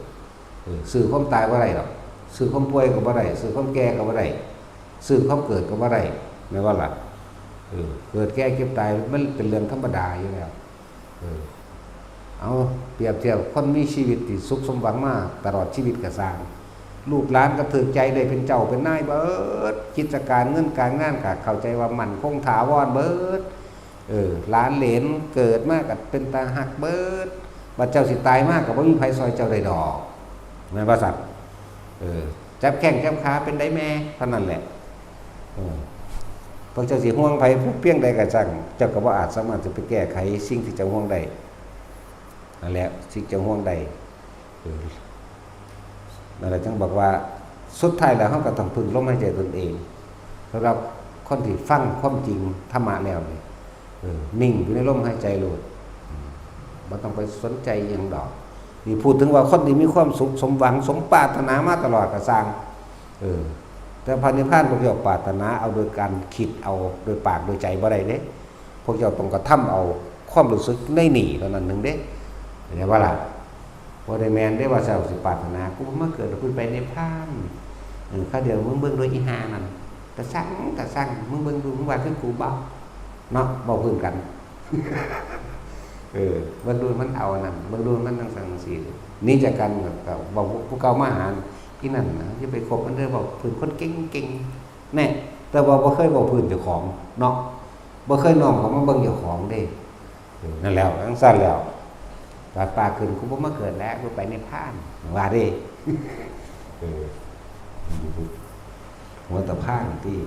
A: ซื้อความตายบ่ได้ดอกซื้อความป่วยก็บ่ได้ซื้อความแก่ก็บ่ได้ซื้อความเกิดก็บ่ได้แม่ว่าล่ะเกิดแก่เก็บตายมันเป็นเรื่องธรรมดาอยู่แล้วเอาเปรียบเทียบคนมีชีวิตที่สุขสมหวังมาตลอดชีวิตก็สร้างลูกหลานก็ถึกใจได้เป็นเจ้าเป็นนายเบิดกิจการเงินการงานก็เข้าใจว่ามันคงถาวรเบิดหลานเหลนเกิดมาก็เป็นตาหักเบิดบัดเจ้าสิตายมากก็บ่มีไผซอยเจ้าได้ดอกแม่นบ่สัตว์จับแข้งจับขาเป็นได้แม่เท่านั้นแหละพวกเจ้าสิห่วงไผเพียงใดก็ช่างเจ้าก็บ่อาจสามารถจะไปแก้ไขสิ่งที่เจ้าห่วงได้นั่นแหละสิ่งเจ้าห่วงได้นั่นแหละจึงบอกว่าสุดท้ายแล้วเฮาก็ต้องพึ่งลมหายใจตนเองสำหรับคนที่ฟังความจริงธรรมะแล้วนี่นิ่งอยู่ในลมหายใจโลดบ่ต้องไปสนใจหยังดอกนี่พูดถึงว่าคนที่มีความสุขสมหวังสมปรารถนามาตลอดก็สร้างแต่พระนิพพานพวกเจ้าปรารถนาเอาโดยการคิดเอาโดยปากโดยใจบ่ได้เด้พวกเจ้าต้องกระทำเอาความรู้สึกในนี่เท่านั้นนึงเด้เห็นบ่ล่ะบ่ได้แม่นได้ว่าเจ้าสิปรารถนากูมาเกิดแล้วกูไปนิพพานข้าเดียวมึงเบิ่งโดยอีหานั่นแต่สั่งมึงเบิ่งดูมึงว่าคือกูบ่เนาะบ่พึ่งกันเบิ่งดูมันเอานั่นเบิ่งดูมันจังซั่นสินี่จากกันกับบอกผู้เก่ามาหาที่นั่นนะอย่าไปคบมันเด้อบอกพื้นคนเก่งๆแน่แต่ว่าบ่เคยบอกพื้นเจ้าของเนาะบ่เคยน้อมเขามาเบิ่งเจ้าของเด้นั่นแล้วจังซั่นแล้วปาขึ้นกูบ่มาเกิดแล้วกูไปนิพพานว่าเด้หัวตะพานที่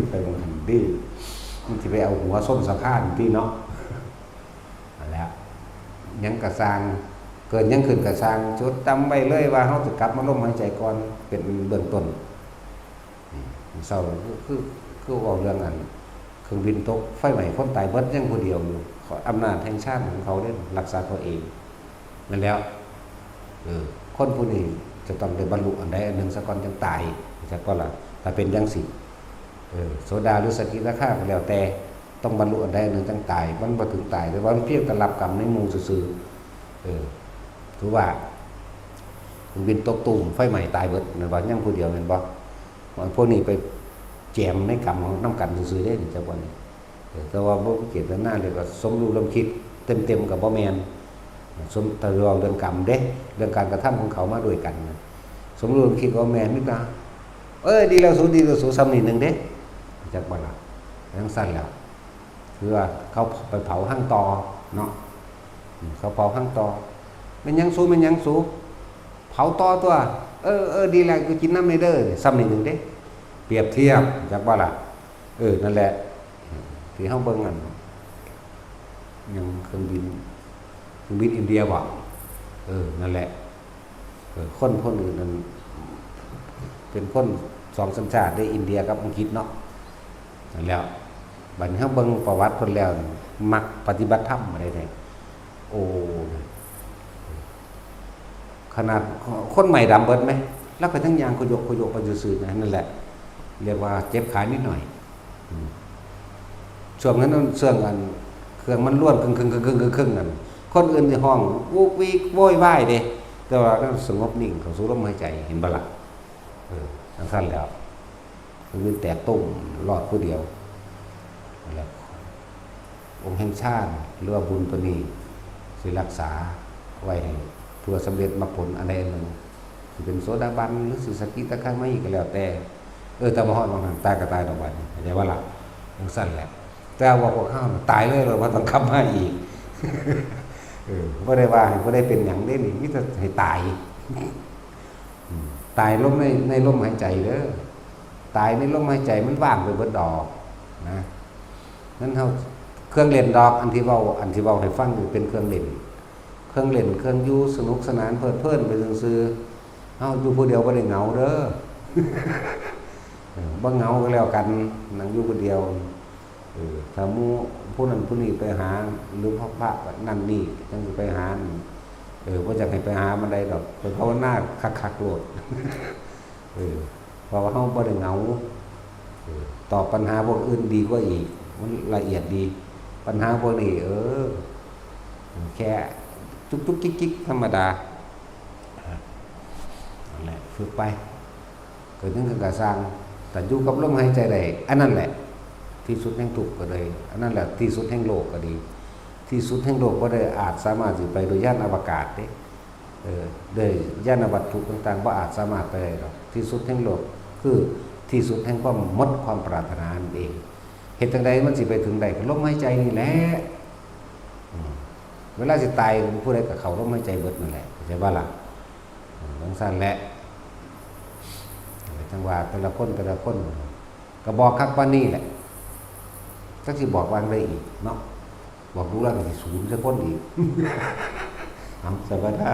A: ไปมันดีมันสิไปเอาหัวส้นสะพานที่เนาะนั่นแหละยังกระสร้างเกิดยังขึ้นกระสร้างจดจำไว้เลยว่าเฮาสิกลับมาลมหายใจก่อนเป็นเบื้องต้นเศร้าคือเว้าเรื่องอันเครื่องบินตกไฟไหม้คนตายเบิดยังผู้เดียวอยู่ขออำนาจแห่งชาติของเขาได้รักษาตัวเองนั่นแล้วคนผู้นี้จะต้องได้บรรลุอันใดอันหนึ่งสักก่อนจังตายจักว่าล่ะถ้าเป็นจังสิโสดาหรือสกิทาคาก็แล้วแต่ ต้องบรรลุอันใดอันหนึ่งจังตายมันบ่ถึงตายแต่ว่ามันเพียงแต่รับกรรมในหมู่ซื่อถือว่าบินตกตุ่มไฟใหม่ตายเบิดนั่นว่ายังผู้เดียวแม่นบ่มันพวกนี้ไปแจมในกรรมของนำกันซื่อๆเด้จังว่านี่แต่ว่าบ่เกียรติหน้าเรียกว่าสมรู้ร่วมคิดเต็มๆกับบ่แม่นสมแต่เรื่องกรรมเด้เรื่องการกระทำของเขามาด้วยกันสมรู้ร่วมคิดว่าแม่นนึกนะดีแล้วสู้ซ้ำนิดนึงเด้จักบ่ล่ะทั้งสั้นแล้วคือว่าเขาไปเผาห้างตอเนาะเขาเผาห้างตอมันยังสู้เผาตอตัวดีแล้วก็กินน้ำในเด้อซ้ำนิดนึงเด้เปรียบเทียบจักบ่ล่ะนั่นแหละที่เฮาเบิ่งกันยังเครื่องบินอินเดียบ่นั่นแหละคนอื่นนั้นเป็นคนสองสัญชาติได้อินเดียกับอังกฤษเนาะนั่นแล้วบัดนี้เฮาเบิ่งประวัติเพิ่นแล้วมักปฏิบัติธรรมอะไรได้โอ้ขนาดคนใหม่ดำเบิดไหมแล้วก็ทั้งยางขยกไปซื่อๆนั่นแหละเรียกว่าเจ็บขานิดหน่อยช่วงนั้นเสื่องกันเครื่องมันล้วนครึ่งกันคนอื่นในห้องวูกวีกโวยวายเด้แต่ว่าก็สงบนิ่งเข้าสู่ลมหายใจเห็นบ่ล่ะทั้งสั้นแล้วคือแตกตุ่มรอดผู้เดียวแล้วองค์แห่งชาติหรือว่าบุญตัวนี้สิรักษาไว้ให้เพื่อสำเร็จมรรคผลอะไรนึงสิเป็นโสดาบันหรือสิสกิทาคามีก็แล้วแต่แต่มาฮอดบางหันตายก็ตายดอกบัดนี้เข้าใจว่าล่ะทั้งสั้นแหละแต่ว่าพวกเขาตายเลยว่าต้องขับมาอีกบ่ได้ว่าให้บ่ได้เป็นหยังเด้นี่มีแต่ให้ตายตายลมในลมหายใจเด้อตายในลมหายใจมันว่างไปเบิดดอกนะนั้นเฮาเครื่องเล่นดอกอันที่เว้าให้ฟังอยู่เป็นเครื่องเล่นเครื่องอยู่สนุกสนานเพลินไปซื่อๆเฮาอยู่ผู้เดียวบ่ได้เหงาเด้อบ่เหงาก็แล้วกันนั่งอยู่ผู้เดียวถ้าหมู่ผู้นั้นผู้นี้ไปหาหรือพระนั่นนี่จังสิไปหาบ่จักให้ไปหามันได้ดอกไปภาวนาคักๆโลดเพราะว่าเฮาบ่ได้เหงาตอบปัญหาพวกอื่นดีกว่าอีกมันละเอียดดีปัญหาพวกนี้แค่จุกๆจิกๆธรรมดานั่นแหละฝึกไปเกิดนึงก็สร้างแต่อยู่กับลมหายใจได้อันนั้นแหละที่สุดแห่งทุกข์ก็เลยอันนั้นแหละที่สุดแห่งโลกก็ดีที่สุดแห่งโลกบ่ได้อาจสามารถสิไปโดยยานอวกาศเด้ด้วยยานวัตถุต่างๆบ่อาจสามารถไปได้หรอกที่สุดแห่งโลกคือที่สุดแห่งความหมดความปรารถนานั่นเองเฮ็ดจังไดมันสิไปถึงได้ก็ลมหายใจนี่แหละเวลาสิตายผู้ใดก็เข้าลมหายใจเบิดนั่นแหละเข้าใจบ่ล่ะจังซั่นแหละจังว่าแต่ละคนก็บอกคักปานนี้แหละจักสิบอกวางได้อีกเนาะบอกรู้แล้วก็สิสูญซะคนอีกสวัสดี